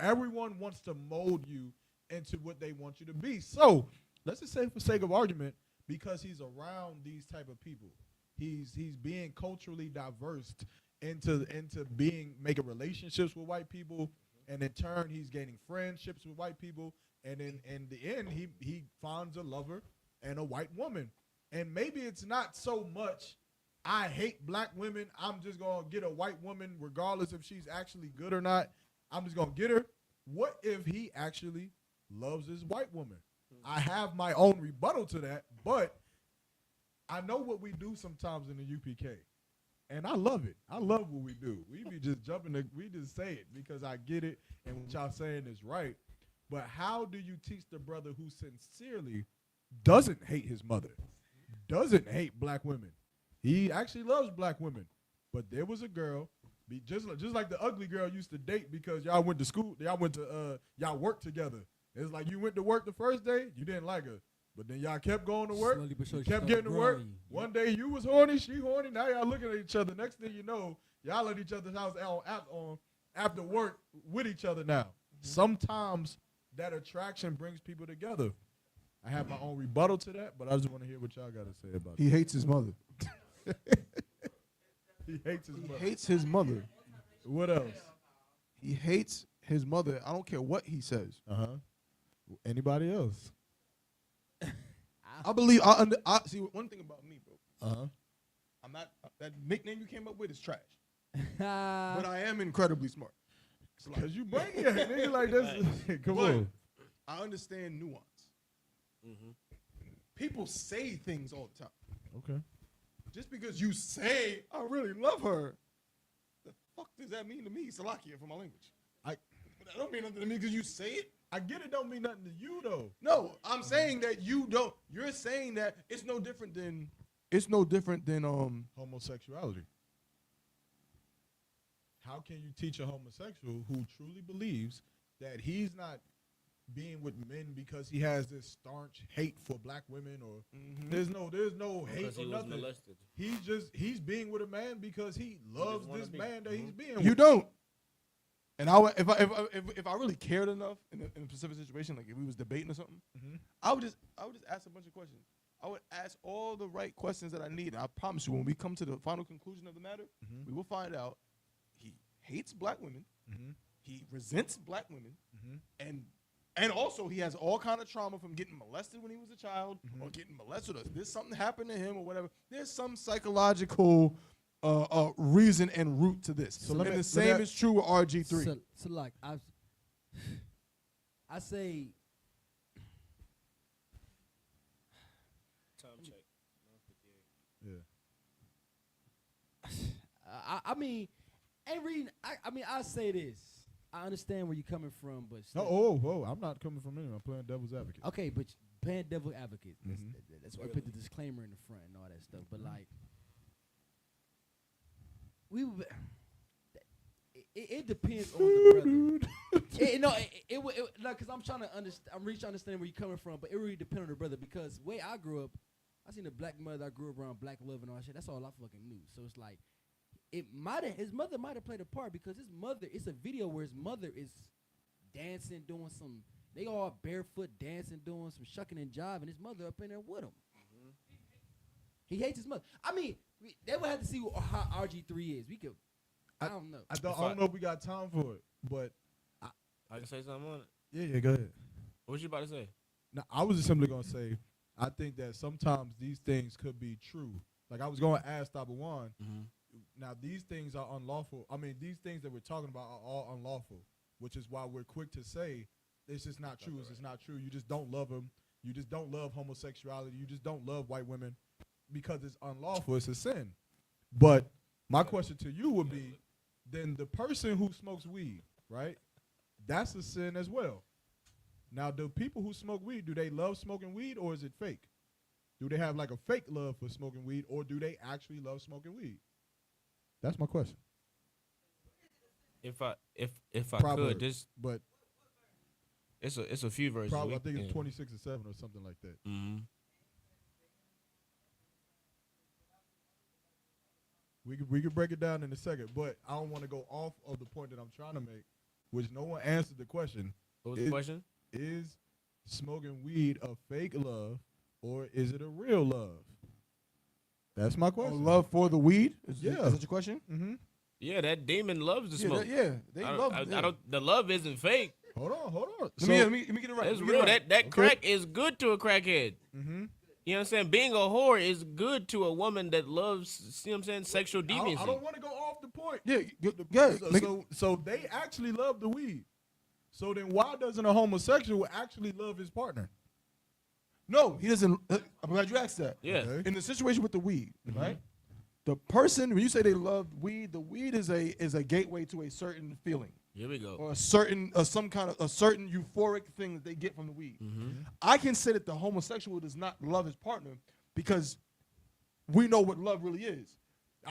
Everyone wants to mold you into what they want you to be. So let's just say, for sake of argument, because he's around these type of people, he's being culturally diverse into making relationships with white people, and in turn he's gaining friendships with white people, and in the end he finds a lover and a white woman. And maybe it's not so much I hate black women, I'm just gonna get a white woman regardless if she's actually good or not. I'm just gonna get her. What if he actually loves his white woman? I have my own rebuttal to that, but I know what we do sometimes in the UPK, and I love it. I love what we do. We be just we just say it because I get it, and what y'all saying is right. But how do you teach the brother who sincerely doesn't hate his mother, doesn't hate black women? He actually loves black women, but there was a girl, just like the ugly girl used to date because y'all went to school, y'all worked together. It's like you went to work the first day, you didn't like her. But then y'all kept going to work, kept getting to work. One day you was horny, she horny. Now y'all looking at each other. Next thing you know, y'all at each other's house on after work with each other now. Sometimes that attraction brings people together. I have my own rebuttal to that, but I just want to hear what y'all got to say about it. He hates his mother. He hates his mother. He hates his mother. What else? He hates his mother. I don't care what he says. Anybody else? I I believe I see one thing about me, bro. I'm not that nickname you came up with is trash. But I am incredibly smart. Cause you brainiac, nigga, like this. Come on. I understand nuance. People say things all the time. Okay. Just because you say I really love her, the fuck does that mean to me, Salakia, for my language? That don't mean nothing to me because you say it. I get it don't mean nothing to you though. No, I'm saying that you don't. You're saying that it's no different than homosexuality. How can you teach a homosexual who truly believes that he's not being with men because he has this staunch hate for black women or there's no hate or nothing. Molested. He's being with a man because he loves this man that he's being with. You don't. And if I really cared enough in a specific situation, like if we was debating or something, I would just ask a bunch of questions. I would ask all the right questions that I need. And I promise you, when we come to the final conclusion of the matter, we will find out he hates black women, he resents black women, and also he has all kind of trauma from getting molested when he was a child or getting molested. Or there's something happened to him or whatever. There's some psychological reason and root to this. So and the same is true with RG3. So like I say. Time check. Yeah. I mean, I say this. I understand where you're coming from, but no, I'm not coming from anywhere. I'm playing devil's advocate. Okay, but playing devil's advocate. That's why I put the disclaimer in the front and all that stuff. But like, it depends on the brother. Because I'm trying to understand. I'm really trying to understand where you're coming from, but it really depends on the brother. Because the way I grew up, I seen a black mother. I grew up around black love and all that shit. That's all I fucking knew. So it's like, his mother might have played a part because his mother. It's a video where his mother is dancing, doing some. They all barefoot dancing, doing some shucking and jiving. His mother up in there with him. He hates his mother. I mean, they would have to see how RG3 is. We could. I don't know. I don't know if we got time for it, but I can say something on it. Yeah, go ahead. What you about to say? No, I was just simply gonna say, I think that sometimes these things could be true. Like I was going to ask THABAWAN. Now these things are unlawful. I mean, these things that we're talking about are all unlawful, which is why we're quick to say it's just not true. It's just not true. You just don't love them. You just don't love homosexuality. You just don't love white women because it's unlawful. It's a sin. But my question to you would be, then the person who smokes weed, right? That's a sin as well. Now, do people who smoke weed, do they love smoking weed or is it fake? Do they have like a fake love for smoking weed or do they actually love smoking weed? That's my question. If I Proverb, could, this but it's a few verses. Probably, I think it's 26 and 7 or something like that. We could break it down in a second, but I don't want to go off of the point that I'm trying to make, which no one answered the question. What was the question? Is smoking weed a fake love or is it a real love? That's my question. Love for the weed? Is that your question? Yeah, that demon loves the smoke. They love it. The love isn't fake. Hold on. Let me get it right. It's real. That crack is good to a crackhead. You know what I'm saying? Being a whore is good to a woman that loves, see what I'm saying, sexual deviancy. I don't want to go off the point. Yeah. So they actually love the weed. So then why doesn't a homosexual actually love his partner? No, he doesn't. I'm glad you asked that. Yeah. In the situation with the weed, right? The person, when you say they love weed, the weed is a gateway to a certain feeling. Here we go. Or a certain euphoric thing that they get from the weed. I can say that the homosexual does not love his partner because we know what love really is.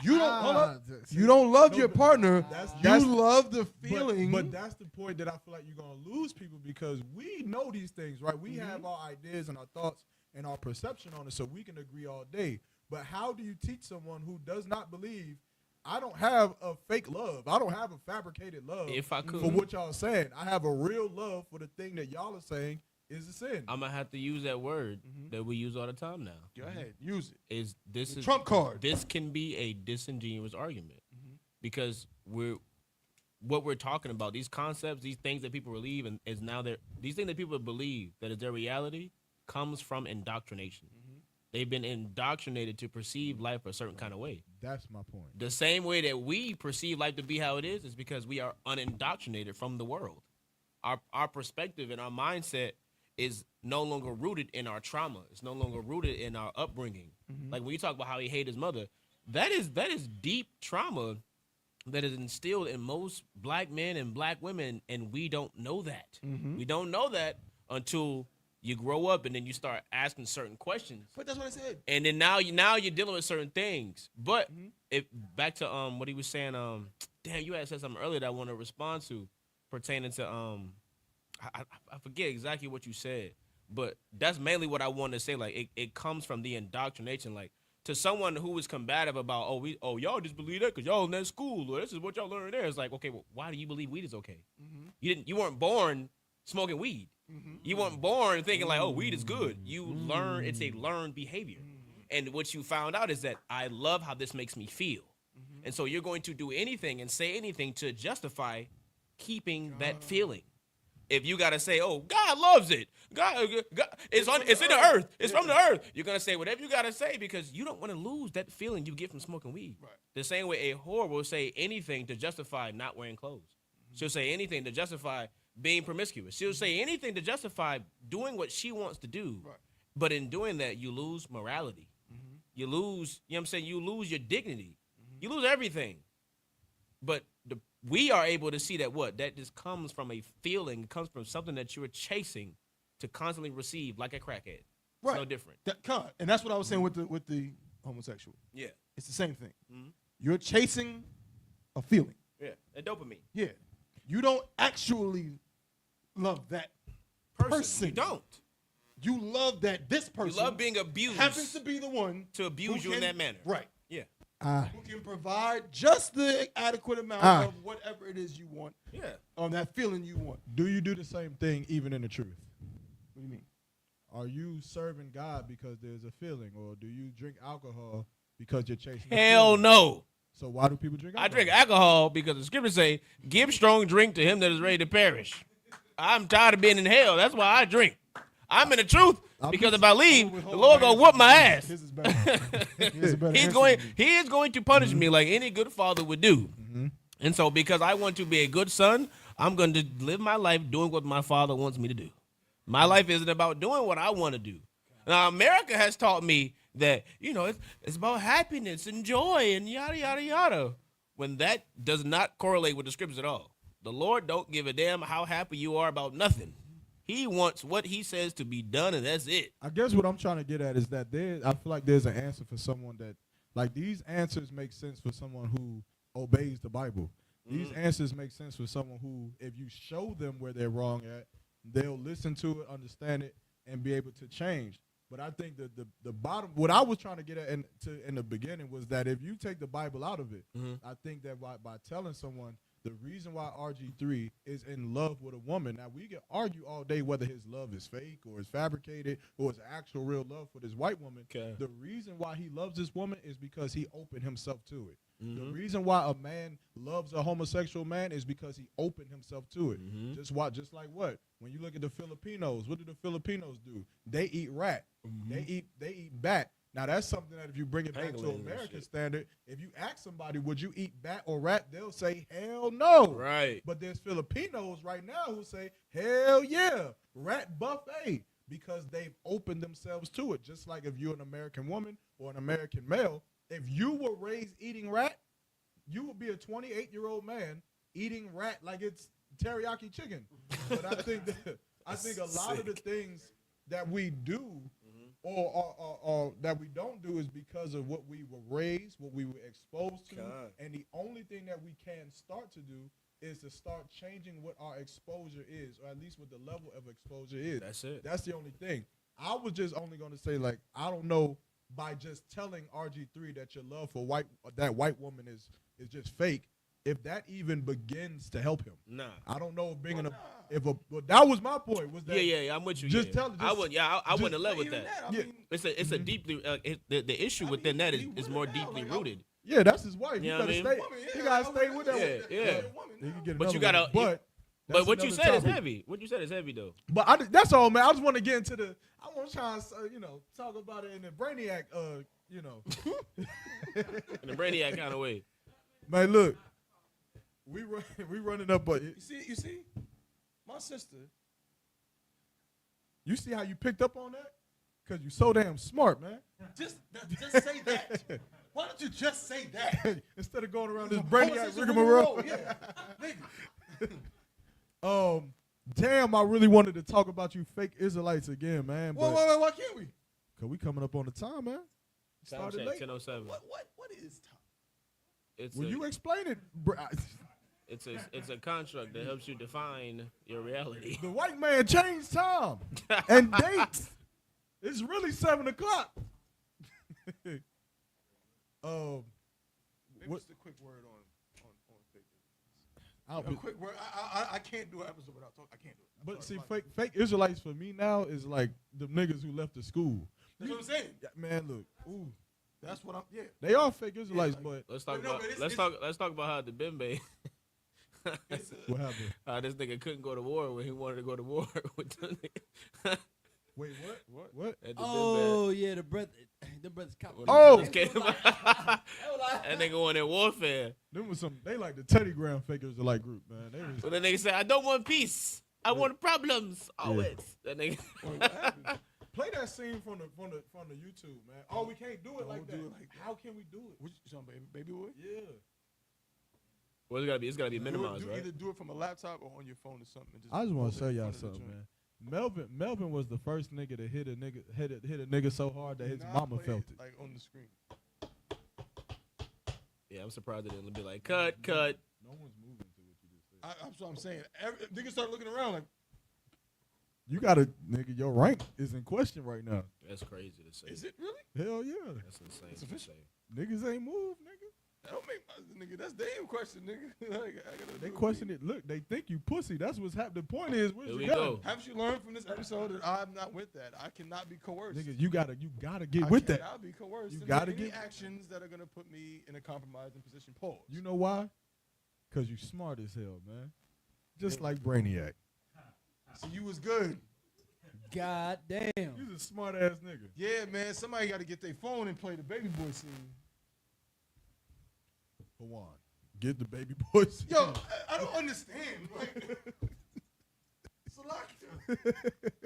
You don't love your partner. You love the feeling. But that's the point that I feel like you're gonna lose people because we know these things, right? We have our ideas and our thoughts and our perception on it, so we can agree all day. But how do you teach someone who does not believe? I don't have a fake love. I don't have a fabricated love. If I could, for what y'all are saying, I have a real love for the thing that y'all are saying is a sin. I'm gonna have to use that word that we use all the time now. Go ahead, use it. This is trump card? This can be a disingenuous argument because what we're talking about, these concepts, these things that people believe, and is now these things that people believe that is their reality comes from indoctrination. They've been indoctrinated to perceive life a certain kind of way. That's my point. The same way that we perceive life to be how it is because we are unindoctrinated from the world. Our perspective and our mindset is no longer rooted in our trauma. It's no longer rooted in our upbringing. Like when you talk about how he hated his mother, that is deep trauma that is instilled in most black men and black women, and we don't know that. We don't know that until you grow up and then you start asking certain questions. But that's what I said. And then now you're dealing with certain things. But if back to what he was saying, damn, you had said something earlier that I want to respond to pertaining to I forget exactly what you said, but that's mainly what I wanted to say. Like it comes from the indoctrination. Like to someone who was combative about y'all just believe that because y'all in that school or this is what y'all learned there. It's like, okay, well, why do you believe weed is okay? You weren't born smoking weed. You weren't born thinking like, oh, weed is good. You learn, it's a learned behavior. And what you found out is that I love how this makes me feel. And so you're going to do anything and say anything to justify keeping that feeling. If you got to say, oh, God loves it. God it's in the earth. It's from the earth. You're going to say whatever you got to say because you don't want to lose that feeling you get from smoking weed. Right. The same way a whore will say anything to justify not wearing clothes. She'll say anything to justify being promiscuous. She'll say anything to justify doing what she wants to do. Right. But in doing that, you lose morality. You lose, you know what I'm saying? You lose your dignity. You lose everything. But we are able to see that just comes from a feeling, comes from something that you're chasing to constantly receive like a crackhead. Right. It's no different. And that's what I was saying with the homosexual. Yeah. It's the same thing. You're chasing a feeling. Yeah, a dopamine. Yeah. You don't actually love that person. You don't. You love that this person. You love being abused. Happens to be the one to abuse you in that manner. Right. Yeah. Who can provide just the adequate amount of whatever it is you want. Yeah. On that feeling you want. Do you do the same thing even in the truth? What do you mean? Are you serving God because there's a feeling, or do you drink alcohol because you're chasing? Hell no. So why do people drink alcohol? I drink alcohol because the scriptures say, give strong drink to him that is ready to perish. I'm tired of being in hell. That's why I drink. I'm in the truth because if I leave, the Lord gonna whoop my ass. He is going to punish me like any good father would do. And so because I want to be a good son, I'm going to live my life doing what my father wants me to do. My life isn't about doing what I want to do. Now, America has taught me that, it's about happiness and joy and yada, yada, yada. When that does not correlate with the scriptures at all. The Lord don't give a damn how happy you are about nothing. He wants what he says to be done, and that's it. I guess what I'm trying to get at is that I feel like there's an answer for someone that, like, these answers make sense for someone who obeys the Bible. These answers make sense for someone who, if you show them where they're wrong at, they'll listen to it, understand it, and be able to change. But I think the bottom, what I was trying to get at in the beginning was that if you take the Bible out of it, I think that by telling someone the reason why RG3 is in love with a woman, now we can argue all day whether his love is fake or is fabricated or is actual real love for this white woman. Okay. The reason why he loves this woman is because he opened himself to it. The reason why a man loves a homosexual man is because he opened himself to it. Just like what? When you look at the Filipinos, what do the Filipinos do? They eat rat. They eat bat. Now, that's something that if you bring it back to American standard, if you ask somebody, would you eat bat or rat, they'll say, hell no. Right. But there's Filipinos right now who say, hell yeah, rat buffet, because they've opened themselves to it. Just like if you're an American woman or an American male, if you were raised eating rat, you would be a 28-year-old man eating rat like it's teriyaki chicken. But I think a lot of the things that we do or that we don't do is because of what we were raised, what we were exposed to. And the only thing that we can start to do is to start changing what our exposure is, or at least what the level of exposure is. That's it. That's the only thing. I was just only going to say, like, I don't know, by just telling RG3 that your love for that white woman is just fake, if that even begins to help him. Nah. I don't know if that was my point. Was that yeah, I'm with you. Just tell. I wouldn't have led with that. It's a deeply the issue within that is more deeply rooted. Yeah, that's his wife. You gotta stay. He gotta stay with that. Yeah. He can get but you gotta. But But what you another said is topic. heavy. What you said is heavy though. But that's all, man. I just want to get into the. I want to try and talk about it in the Brainiac. In the Brainiac kind of way. Man, look, we running up. But You see, my sister. you see how you picked up on that? Cause you so damn smart, man. Just say that. Why don't you just say that? Instead of going around this Brainiac Brainiac rigmarole. Yeah, nigga. Damn, I really wanted to talk about you fake Israelites again, man. But Wait, why can't we? Cause we coming up on the time, man. Started late. 10:07. What is time? It's Will a, you explain it? it's a construct that helps you define your reality. The white man changed time and dates. It's really 7 o'clock. Maybe What- just a quick word on fake. I'll A be- quick word. I can't do an episode without talking. I can't do it. But see, fake Israelites for me now is like the niggas who left the school. That's what I'm saying. Yeah, man, look, ooh, That's what I'm. Yeah. they are fake Israelites, but Let's talk No, about but it's- let's talk about how the Bimbe. what happened? This nigga couldn't go to war when he wanted to go to war with the nigga. Wait, what? At the Oh yeah, the brothers cop. Oh! Bimbe. That nigga went in warfare. Them was they like the Teddy Graham fake Israelite group, man. They was, But the nigga said, I don't want peace. I want problems. Always. That nigga. play that scene from the YouTube, man. Oh, we can't do it like that. How can we do it? Which baby boy? Yeah. Well, it's gotta be minimized, right? Either do it from a laptop or on your phone or something. I just want to hold show it in y'all front of the something, joint. man. Melvin was the first nigga to hit a nigga so hard that his Not mama play felt it, it. like on the screen. Yeah, I'm surprised they didn't be like, cut. No one's moving to what you just said. That's what I'm saying. Niggas start looking around like, You gotta, nigga, your rank is in question right now. That's crazy to say. is it really? Hell yeah. That's insane It's to official. say. Niggas ain't moved, nigga. That don't make nigga. That's damn question, nigga. Like, I gotta They do it. question it. Look, they think you pussy. That's what's happening. The point is, where's Here your we gun? go. Haven't you learned from this episode that I'm not with that? I cannot be coerced. Nigga, you gotta get with that. I cannot be coerced. You into gotta any get- actions that are gonna put me in a compromising position. Pause. You know why? Cause you smart as hell, man. Just like Brainiac. So you was good. God damn. You's a smart ass nigga. Yeah, man. Somebody got to get their phone and play the baby boy scene. Hawan, get the baby boy scene. Yo, I don't understand. Like, Salaka,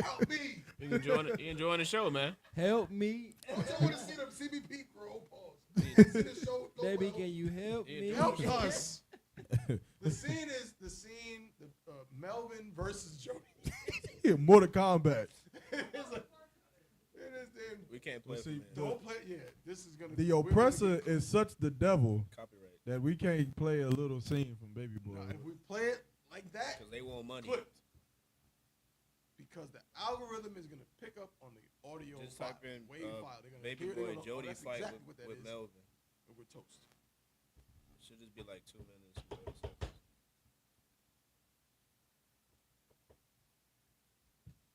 help me. You enjoying the show, man. Help me. I want to see them CBP grow. Pause. See the show, go Baby, well. can you help me? Help us. The scene is Melvin versus Jody. Yeah, Mortal Kombat. It is damn. We can't play. See, Don't play. Yeah, this is gonna. the oppressor is such the devil Copyright. that we can't play a little scene from Baby Boy. If we play it like that, Because they want money. clipped. Because the algorithm is gonna pick up on the audio Just file, type in wave file. They're gonna Baby hear it, Boy they're gonna know, Jody that's fight exactly what that with is, Melvin. and we're toast. It should just be like 2 minutes. 30 seconds.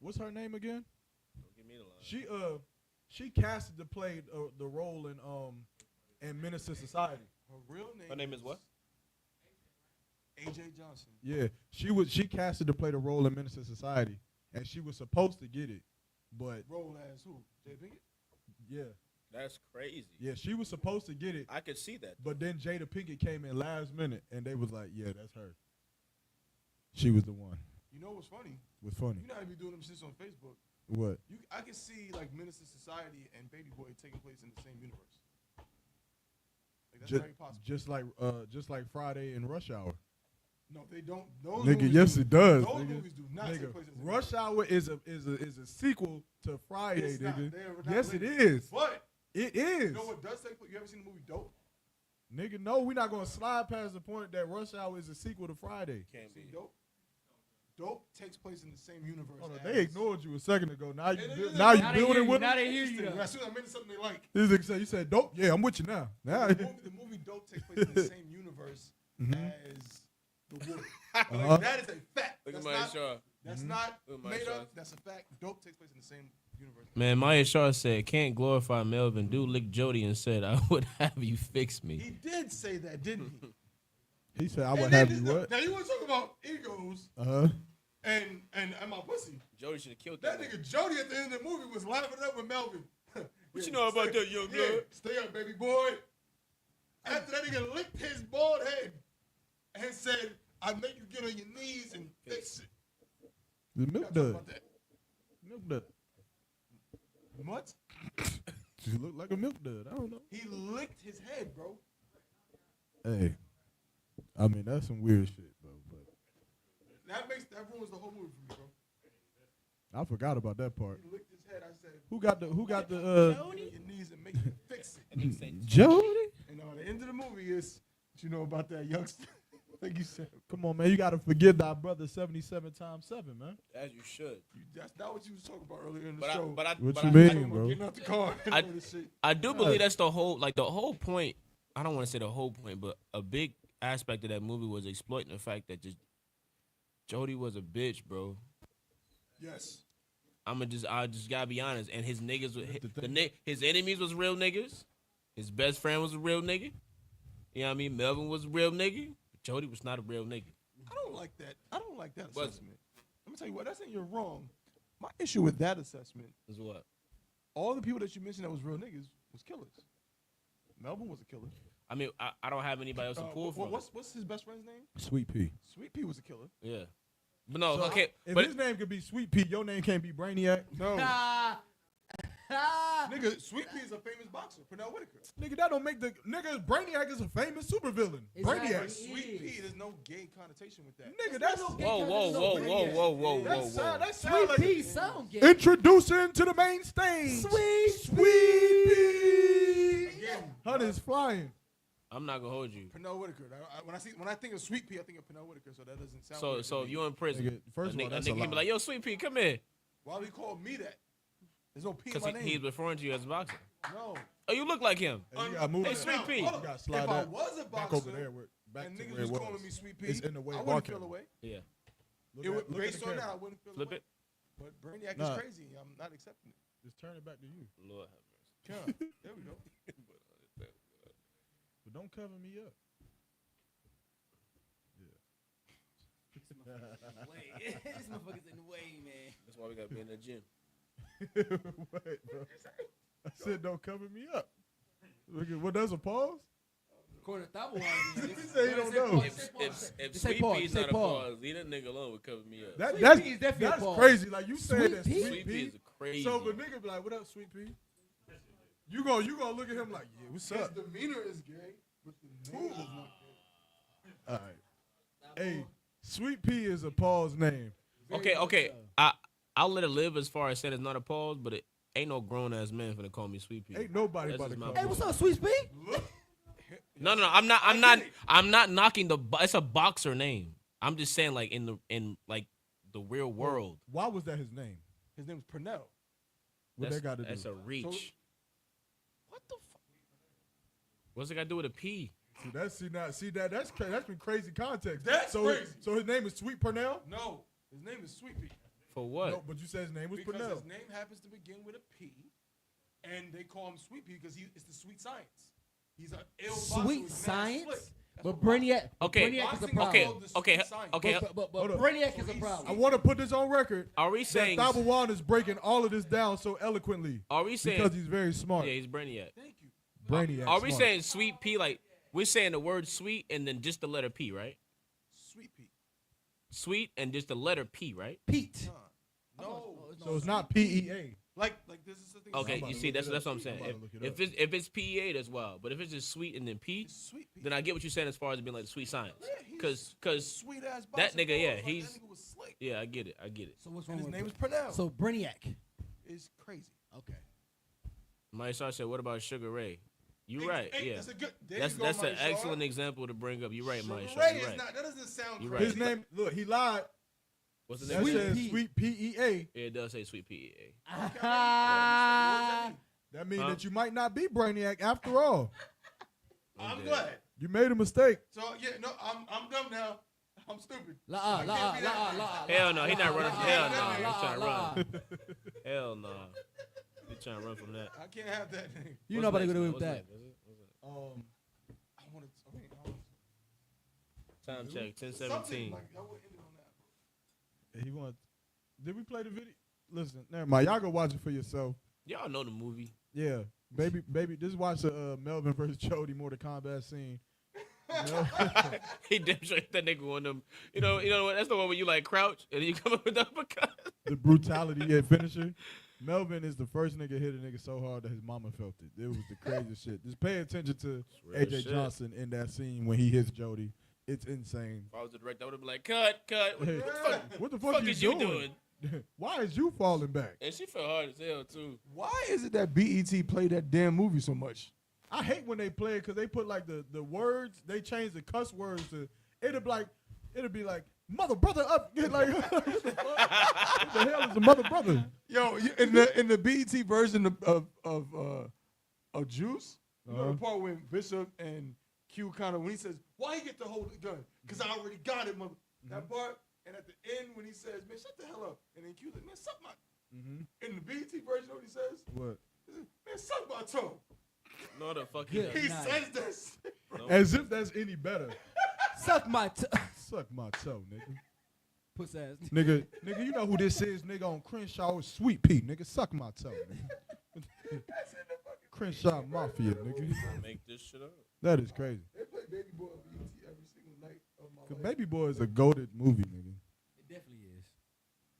What's her name again? Don't give me the line. She casted to play the role in Menace to Society. Her real name. Her name is what? AJ Johnson. Yeah, she casted to play the role in Menace to Society, and she was supposed to get it, but Roll as who? Jay Pinkett? yeah, That's crazy. yeah, she was supposed to get it, I could see that. but then Jada Pinkett came in last minute, and they was like, yeah, that's her. She was the one. You know what's funny? Was funny. You know how they be doing them shits on Facebook. What? I can see like Menace to Society and Baby Boy taking place in the same universe. Like that's very possible. Just like Friday and Rush Hour. No, they don't. Those Nigga, movies yes do. it does. Those nigga. movies do not Nigga, take place in the same Rush Hour is a sequel to Friday, It's not. nigga. They are not Yes, it linked. is. But It you is. know what does take place? You ever seen the movie Dope? Nigga, no, we're not gonna slide past the point that Rush Hour is a sequel to Friday. Can't be. See Dope? Dope takes place in the same universe. Hold on, as- they ignored you a second ago. Now you They- bu- they- now they- you now building with Now them. they hear you. As soon as I mentioned something they like. This nigga said, you said dope. Yeah, I'm with you now. Now, The movie Dope takes place in the same universe Mhm. as The Wood. Uh-huh. Like, that is a fact. Look at That's Maya not, Shaw. that's Mhm. not Look at Maya made Shaw. up. That's a fact. Dope takes place in the same universe. Man, Maya Shaw said, can't glorify Melvin. Dude licked Jody and said, I would have you fix He me. did say that, didn't he? He said, "I would have you what?" Now you want to talk about egos? And my pussy. Jody should have killed that nigga. Jody at the end of the movie was laughing up with Melvin. What you know about that, young blood? Stay up, baby boy. After that nigga licked his bald head and said, "I make you get on your knees and fix it." The milk dud. Milk dud. What? She looked like a milk dud. I don't know. He licked his head, bro. Hey, I mean that's some weird shit, bro. But that ruins the whole movie for me, bro. I forgot about that part. He licked his head. I said, Who got the Jody? Your knees and make you fix it. Jody? And the end of the movie is what you know about that youngster. Like you said. Come on, man. You got to forgive thy brother 77 times 7, man. As you should. That's not what you was talking about earlier in the show. What you mean, bro? Getting out the car. I do believe that's the whole point. I don't want to say the whole point, but a big aspect of that movie was exploiting the fact that just Jody was a bitch, bro. Yes. I just gotta be honest. And his niggas, his enemies was real niggas. His best friend was a real nigga. You know what I mean? Melvin was a real nigga. But Jody was not a real nigga. I don't like that. I don't like that assessment. Let me tell you what. That's saying you're wrong. My issue with that assessment is what? All the people that you mentioned that was real niggas was killers. Melvin was a killer. I mean, I don't have anybody else to pull from. What's his best friend's name? Sweet Pea. Sweet Pea was a killer. Yeah. But no, So okay. If but his name could be Sweet Pea, your name can't be Brainiac. No. Nigga, Sweet Pea is a famous boxer. Pernell Whitaker. Nigga, that don't make the nigga. Brainiac is a famous supervillain. Brainiac. Sweet Pea, there's no gay connotation with that. Nigga, that's Whoa. That sound Sweet like Pea sound gay. Introducing to the main stage. Sweet Pea. Honey is flying. I'm not gonna hold you. Pernell Whitaker. When I think of Sweet Pea, I think of Pernell Whitaker. So that doesn't sound. weird So to if me. you're in prison, Nigga, first of all, that's a a nigga lie. be like, "Yo, Sweet Pea, come here," Why would he call me that? There's no P in because my name. he's referring to you as a boxer. No. Oh, you look like him. Hey, you gotta move Hey, that. Sweet Pea. You gotta slide If I that was a back boxer over there. Back and to niggas where it was was. calling me Sweet Pea, It's in the way I of wouldn't walking. feel away. Yeah. Based on that, I wouldn't feel Flip away. it. But Brainiac Nah. is crazy. I'm not accepting it. Just turn it back to you. Lord have mercy. Yeah. There we go. But don't cover me up. This motherfucker's in the way, man. That's why we gotta be in the gym. What, bro? I said don't cover me up. Look at what does a pause? According to THABAWAN, He said he don't know. If Say Sweet pause, Pea's say not a pause. pause, leave that nigga alone with cover me up. That's Pea is definitely a that's pause. crazy. Like you said Sweet that Pea? Sweet Sweet Pea Pea. is crazy. So the nigga be like, "What up, Sweet Pea?" You gonna look at him like, "Yeah, what's His up?" demeanor is gay, but the name is not gay. All right. Hey, Sweet Pea is a pause name. Okay. I'll let it live as far as saying it's not a pause, but it ain't no grown ass man finna call me Sweet Pea. Ain't nobody That's about to just call my me. Hey, what's up, Sweet Pea? No, I'm not knocking it's a boxer name. I'm just saying like in the real world. Why was that his name? His name is Pernell. What that got to do? That's a reach. So- What the fuck? What's it got to do with a P? That's been crazy context. That's crazy. So his name is Sweet Pernell? No, his name is Sweet Pea. For what? No, but you said his name was Because Pernell. his name happens to begin with a P, and they call him Sweet Pea because it's the sweet science. He's an ill boxer Sweet who's mad science? slick. That's But what Brainiac, Okay, Brainiac is a boxing problem. is called the okay, sweet science. okay. But Hold up. Brainiac is a I problem. want to put this on record. Are we saying? that THABAWAN is breaking all of this down so eloquently Are we saying? because he's very smart. Yeah, he's Brainiac. Thank you. Brainiac. Are we smart. saying Sweet P? Like we're saying the word sweet and then just the letter P, right? Sweet Pea. Sweet and just the letter P, right? Pete. No. So it's not PEA. Like this is the thing. Okay, about you to see, look that's it up. what I'm saying. I'm about to look it If it's PEA, that's wild. But if it's just sweet and then P, Sweet Pea. then I get what you're saying as far as being like the sweet science. Yeah, Cause sweet ass that boxer nigga, yeah, like, he's that nigga was slick. yeah, I get it. So what's And wrong his with name is Pernell. So Brainiac. It's crazy. Okay. My son said, "What about Sugar Ray?" You right, yeah. That's a good. There That's you go, that's an Maishar. excellent example to bring up. You're right, Sugar my Ray son. is You're right. not. That doesn't sound You crazy. His name, look, he lied. What's the That name? says P. Sweet PEA. Yeah, it does say Sweet PEA. That means Huh? that you might not be Brainiac after all. I'm dead. glad. You made a mistake. So yeah, no, I'm dumb now. I'm stupid. La. Hell no, he not running. Hell no, la, he's trying to la. run. Hell no, he's trying to run from that. I can't have that name. You know about to What's do next? with that. I want to. Time check, 10:17. Like, I would end it on that. He wants. Did we play the video? Listen, never mind. Y'all go watch it for yourself. Y'all know the movie. Yeah, baby. Just watch the Melvin versus Jody Mortal Kombat scene. You know? He demonstrated that nigga on them. You know what? That's the one where you like crouch and then you come up with the uppercut. The brutality at finisher. Melvin is the first nigga hit a nigga so hard that his mama felt it. It was the craziest shit. Just pay attention to AJ Johnson in that scene when he hits Jody. It's insane. If I was the director, I would have been like, cut. Hey, what the fuck is you doing? Why is you falling back? And she felt hard as hell, too. Why is it that BET played that damn movie so much? I hate when they play it because they put like the words, they change the cuss words to, it'll be like, mother brother up. Like, what the hell is a mother brother? Yo, in the BET version of Juice, you know the part when Bishop and Q kind of, when he says, why he get to hold the gun? Because I already got it, mother. That part, and at the end when he says, man, shut the hell up. And then Q's like, man, suck my. In the BET version, what he says? What? Man, suck my toe. No, the fuck he says this. No. As if that's any better. Suck my toe. Suck my toe, nigga. Puss ass. Nigga, you know who this is, nigga, on Crenshaw with Sweet Pea, nigga. Suck my toe, nigga. Crenshaw Mafia, nigga. Make this shit up. That is crazy. They play Baby Boy on BET every single night of my Cause life. Baby Boy is a goated movie, nigga. It definitely is.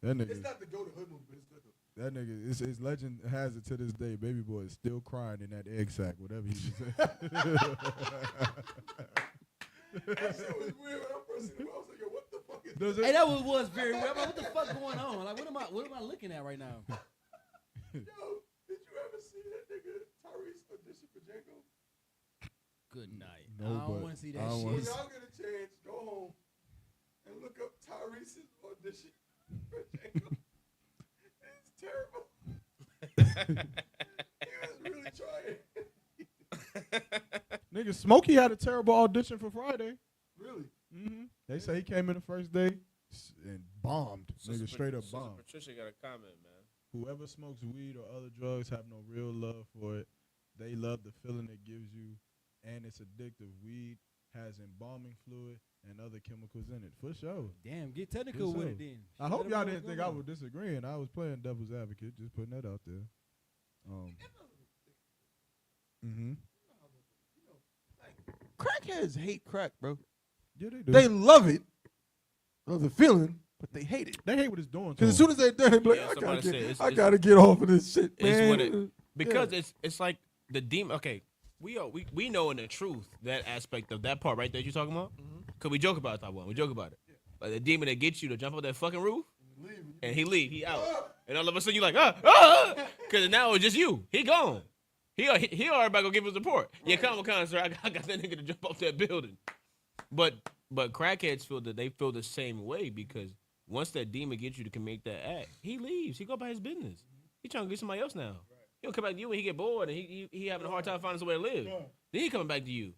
That nigga. It's not the Go to Hood movie, but it's good though. That nigga, his legend has it to this day. Baby Boy is still crying in that egg sack, whatever he just said. That shit was weird when I first seen it. I was like, yo, what the fuck is Does this? Hey, that was very weird. I'm like, what the fuck going on? Like, what am I looking at right now? Yo, did you ever see that nigga Tyrese audition for Django? Good night. No, I but don't want to see that I don't shit. wanna When y'all get a chance, go home and look up Tyrese's audition for Django. It's terrible. He was really trying. Nigga, Smokey had a terrible audition for Friday. Really? They say he came in the first day and bombed. Nigga, straight up bombed. Patricia got a comment, man. Whoever smokes weed or other drugs have no real love for it. They love the feeling it gives you, and it's addictive. Weed has embalming fluid and other chemicals in it. For sure. Damn, get technical For with sure. it then. I hope y'all didn't think I was disagreeing. I was playing devil's advocate, just putting that out there. Crackheads hate crack, bro. Yeah, they do. They love it. Love the feeling, but they hate it. They hate what it's doing. Because as soon as they're done, they be like, Yeah, I somebody said it's- gotta get off of this shit, It's man. what it, because it's like the demon. Okay, we know in the truth that aspect of that part right there you're talking about. Cause we joke about that one. We joke about it. Like the demon that gets you to jump off that fucking roof, and he leave, he out, and all of a sudden you're like cause now it's just you. He gone. He already about to go give us support. Yeah, come on, sir. I got that nigga to jump off that building. But crackheads feel that they feel the same way because once that demon gets you to make that act, he leaves. He go about his business. He trying to get somebody else now. He'll come back to you when he get bored and he having a hard time finding somewhere to live. Then he coming back to you.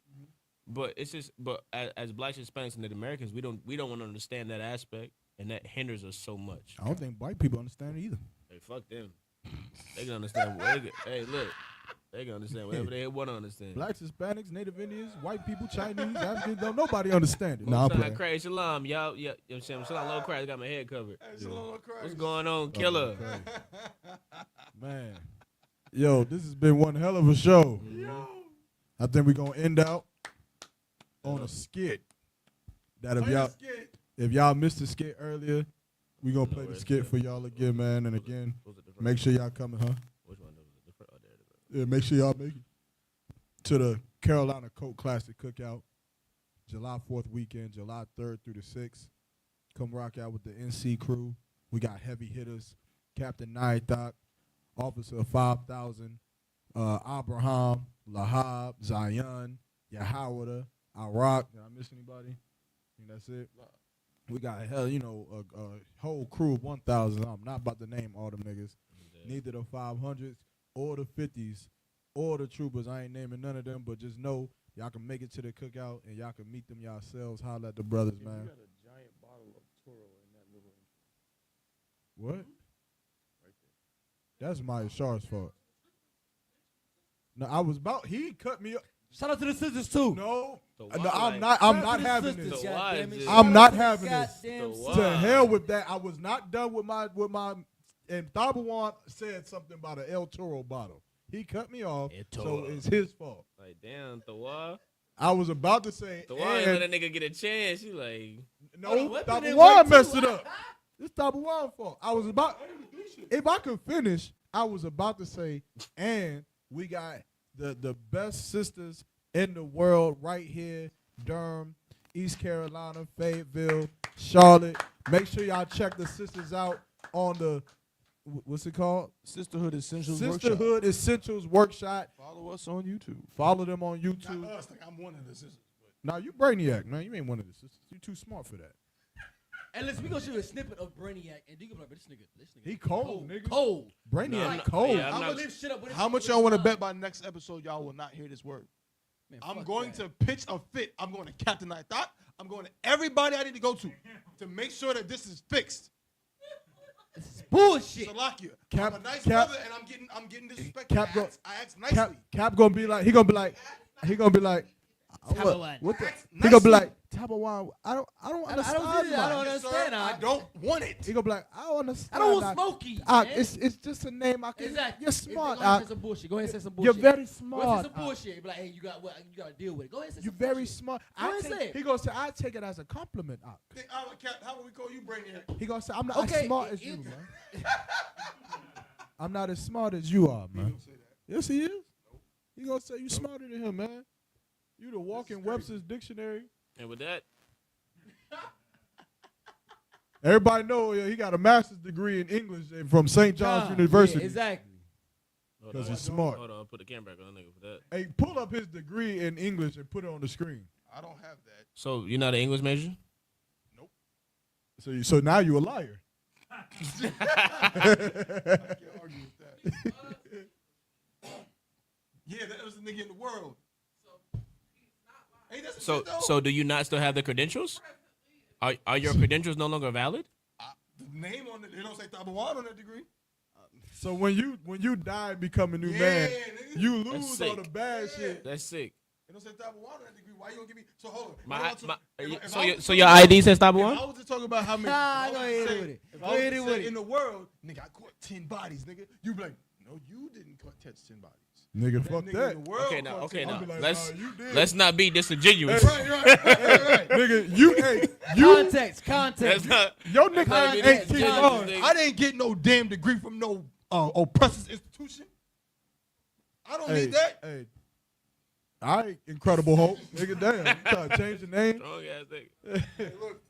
But it's just as blacks, Hispanics, and Native Americans, we don't want to understand that aspect, and that hinders us so much. I don't think white people understand it either. Hey, fuck them. They can understand. Hey, look. They can understand whatever they want to understand. Blacks, Hispanics, Native Indians, white people, Chinese, Africans, don't nobody understand it. Nah, I'm playing. Craig Shalom, y'all. Yeah, you know what I'm saying? Shalom, low crack. I got my head covered. Hey, Shalom, Christ. What's going on, killer? Man. Yo, this has been one hell of a show. Yo. I think we're going to end out on a skit. That if y'all missed the skit earlier, we're going to play the skit for y'all again, man. And again, make sure y'all coming, huh? Which one? Yeah, make sure y'all make it to the Carolina Coke Classic Cookout, July 4th weekend, July 3rd through the 6th. Come rock out with the NC crew. We got heavy hitters, Captain Naithak, Officer 5000, Abraham, Lahab, Zion, Yahawada, Iraq. Did I miss anybody? I think that's it. We got a whole crew of 1,000. I'm not about to name all them niggas. Neither the 500s or the 50s or the troopers. I ain't naming none of them, but just know y'all can make it to the cookout and y'all can meet them yourselves. Holla at the brothers, man. You got a giant bottle of Toro in that little intro. What? Right there. That's Maya Shar's fault. No, I was about, he cut me up. Shout out to the sisters too. No, So no, why, I'm like- not having this. So why is it- I'm not having this. Goddamn So sisters. To why? hell with that. I was not done with my and THABAWAN said something about an El Toro bottle. He cut me off, so it's his fault. Like, damn, Thawa. I was about to say, Thawa ain't let a nigga get a chance. You like, no, weapon didn't THABAWAN work, messed too. it up. It's THABAWAN's fault. I was about, if I could finish, I was about to say, and we got the best sisters in the world right here, Durham, East Carolina, Fayetteville, Charlotte. Make sure y'all check the sisters out on the, what's it called? Sisterhood Essentials Sisterhood Essentials Workshop. Follow us on YouTube. Follow them on YouTube. Not us, like I'm one of the sisters. Now you Brainiac, man. You ain't one of the sisters. You too smart for that. And listen, we gonna shoot a snippet of Brainiac, and you gonna be like, this nigga. He cold, nigga. Cold. Brainiac cold. yeah, I'm I'm not- gonna lift shit up with How much y'all want to bet by next episode y'all will not hear this word? Man, I'm fuck going that. to pitch a fit. I'm going to Captain I Thought. I'm going to everybody I need to go to make sure that this is fixed. This is bullshit. Salakia. Cap- I'm a nice Cap- brother and I'm getting disrespected. Cap go- I asked nicely. Cap gonna be like, he gonna be like, THABAWAN. what the? Ask He gonna be nicely. like, THABAWAN. I don't understand. get it. I don't Yes, sir. understand. I don't want it. He gonna be like, I don't understand. I don't want Doc. Smokey. Doc, man. it's just a name. I can. Exactly. You're smart. Go ahead and Doc. say some bullshit. Go ahead and say some You're bullshit. very Go ahead and smart. say some bullshit. Be like, hey, you gotta deal with it. Go ahead and say You're some very bullshit. smart. Go ahead and say it. He gonna say, I take it as a compliment. Doc. Cap, how would we call you, Brainiac? He gonna say, I'm not Okay, as smart as you, man. I'm not as smart as you are, man. Yes, he is. He gonna say you smarter than him, man. You the walking Webster's dictionary. and with that, Everybody know he got a master's degree in English from St. John's University. Yeah, exactly. Because he's smart. Hold on, put the camera back on that nigga for that. Hey, pull up his degree in English and put it on the screen. I don't have that. So you're not an English major? So now you a liar. I can't argue with that. Yeah, that was the nigga in the world. Hey, that's So shit, though. so do you not still have the credentials? Are your credentials no longer valid? The name on it, they don't say THABAWAN on that degree. So when you die and become a new Yeah, man, nigga. you That's lose all the sick. bad shit. That's sick. They don't say THABAWAN on that degree. Why you gonna give me? So hold on. So your ID says If I THABAWAN? was to talk about how many, Nah, if I go was ahead to say- with it. if Go I was ahead to with say it. in the world, nigga, I caught 10 bodies, nigga. You be like, no, you didn't touch 10 bodies. Nigga, fuck nigga that. in the world Okay, now, caught 10 now. bodies. like, Let's nah, you did. let's not be disingenuous. Right. Nigga, you Context. That's not. your nigga Context, 18 context. bars. Nigga. I didn't get no damn degree from no oppressive institution. I don't need that. Hey. All right, Incredible Hope. Nigga, damn. You trying to change the name? Strong ass nigga. Hey, look,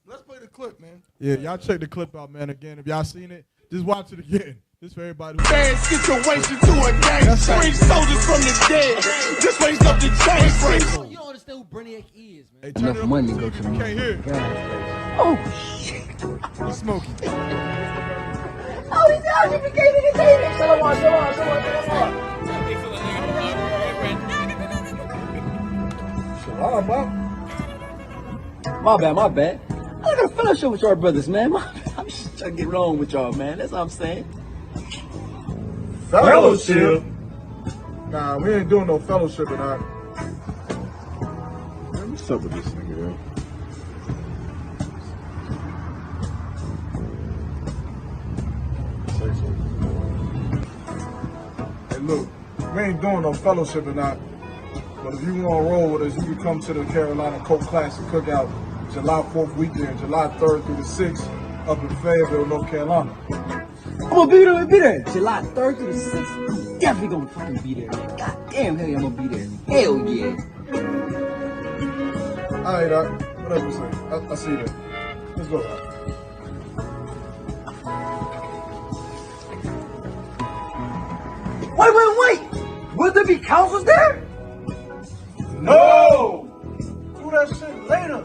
let's play the clip, man. Yeah, y'all check the clip out, man. Again, if y'all seen it, just watch it again. This for everybody who Bad situation to a gang. Bring soldiers from the dead. Just raise up the chain frame. You don't understand who Brainiac is, man. Hey, turn it Enough up money on to the go TV to if you can't hear it. Oh shit! It's Smokey. Oh, he's out! You became entertaining. Shalom. My bad. I got a fellowship with y'all brothers, man. I'm just trying to get wrong with y'all, man. That's what I'm saying. Fellowship? Nah, we ain't doing no fellowship and I. Man, what's up with this nigga, yo? Say so. Hey, look, we ain't doing no fellowship or not. But if you want to roll with us, you can come to the Carolina Coke Classic Cookout July 4th weekend, July 3rd through the 6th up in Fayetteville, North Carolina. I'm gonna be there. July 3rd through the 6th. I'm definitely gonna fucking be there, man. God damn, hell yeah, I'm gonna be there. Hell yeah. All right, Doc. Whatever you say. I see you there. Let's go, Doc. Wait. Will there be councils there? No! Do that shit later.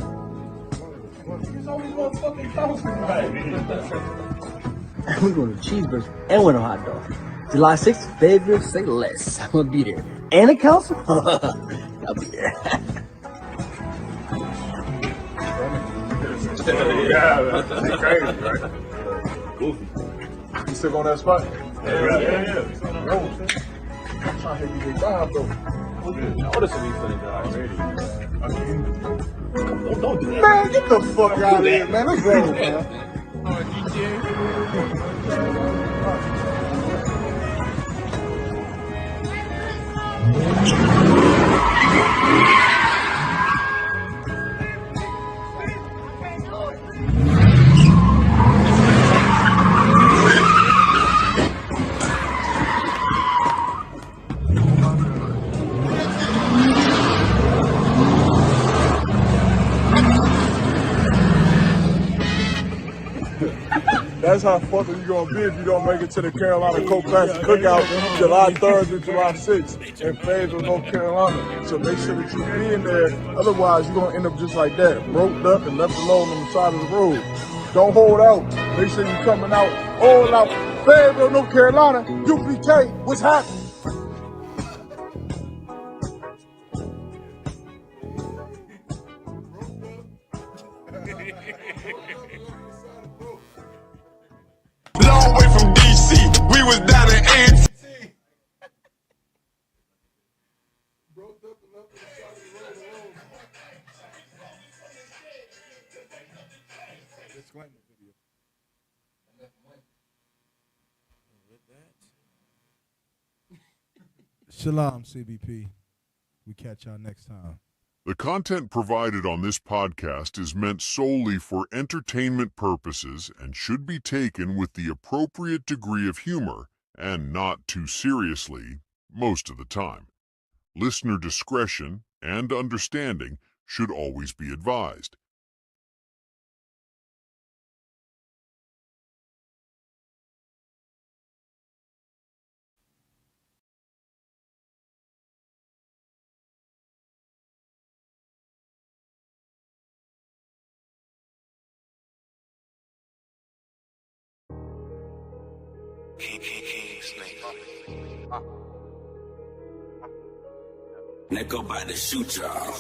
There's always motherfucking council. We're going to cheeseburgers and we're going to hot dog. July 6th, Fayetteville, say less. I'm going to be there. And a council? I'll be there. Yeah, that's crazy, right? Goofy. You still on that spot? Yeah. trying to get down, though. Notice we finna die already. Don't do that. Man, get the fuck out of here, man. Let's go, man. That's how fucked you gonna be if you don't make it to the Carolina Co-Classic Cookout July 3rd to July 6th in Fayetteville, North Carolina. So make sure that you be in there. Otherwise, you're gonna end up just like that, roped up and left alone on the side of the road. Don't hold out. Make sure you're coming out all out. Fayetteville, North Carolina, UPK, what's happening? Long way from DC, we was down in A&T. Shalom, CBP. We catch y'all next time. The content provided on this podcast is meant solely for entertainment purposes and should be taken with the appropriate degree of humor and not too seriously most of the time. Listener discretion and understanding should always be advised. Nigga about to shoot y'all.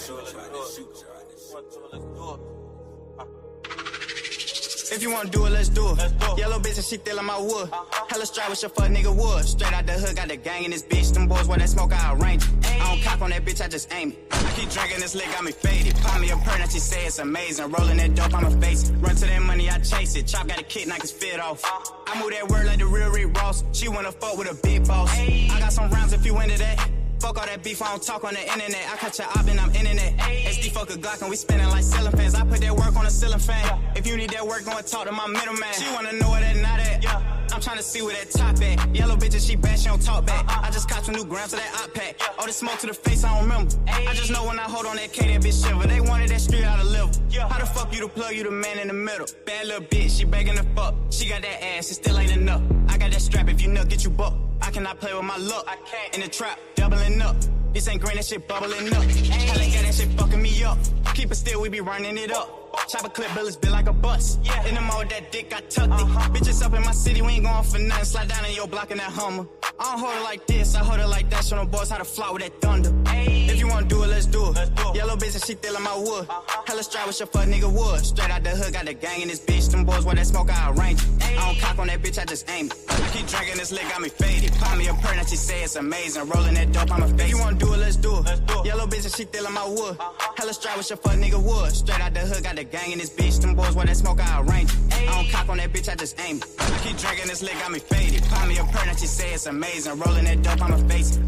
If you wanna do it, let's do it. Yellow bitch and she feeling my wood. Hella straight with your fuck nigga wood. Straight out the hood, got the gang in this bitch. Them boys where that smoke, I arrange it. I don't cock on that bitch, I just aim it. I keep drinking this lick, got me faded. Pop me a perk, and she say it's amazing. Rolling that dope, I'ma face it. Run to that money, I chase it. Chop got a kid, knock his fit off. I move that word like the real Rick Ross. She wanna fuck with a big boss. I got some rounds if you into that. Fuck all that beef, I don't talk on the internet. I catch your op and I'm internet. SD fuck a Glock and we spinning like ceiling fans. I put that work on a ceiling fan. If you need that work, go and talk to my middleman. She wanna know where that not at. I'm trying to see where that top at. Yellow bitches, she bad, she don't talk back. I just caught some new grams of that op pack. All this smoke to the face, I don't remember. I just know when I hold on that K, that bitch shiver. They wanted that street out of liver. How the fuck you the plug, you the man in the middle? Bad little bitch, she begging to fuck. She got that ass, it still ain't enough. I got that strap, if you nut, get you buck. I cannot play with my luck. I can't. In the trap, doubling up. This ain't green, that shit bubbling up. Hell ain't got that shit fucking me up. Keep it still, we be running it up. Chopper clip bullets bit like a bus. In the mode, that dick got tucked it. Bitches up in my city, we ain't going for nothing. Slide down in your block in that Hummer. I don't hold it like this, I hold it like that. Show them boys how to fly with that thunder. If you wanna do it, let's do it. Yellow bitch and she feeling my wood. Hella straight with your fuck nigga wood. Straight out the hood, got the gang in this bitch. Them boys where that smoke, I arrange it. I don't cock on that bitch, I just aim it. I keep drinking this lick, got me faded. Pop me a perk, and she say it's amazing. Rolling that dope, I'ma face it. If you wanna do it, let's do it. Yellow bitch and she feeling my wood. Hella straight with your fuck nigga wood. Straight out the hood, got the gang in this bitch. Them boys where that smoke, I arrange it. I don't cock on that bitch, I just aim it. I keep drinking this lick, got me faded. Pop me a perk, and she say it's amazing. Rolling that dope, I'ma face it.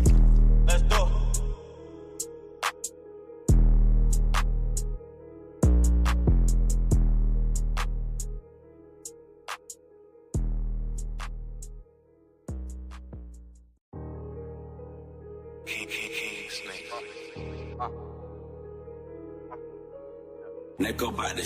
Let's do it. Nigga about to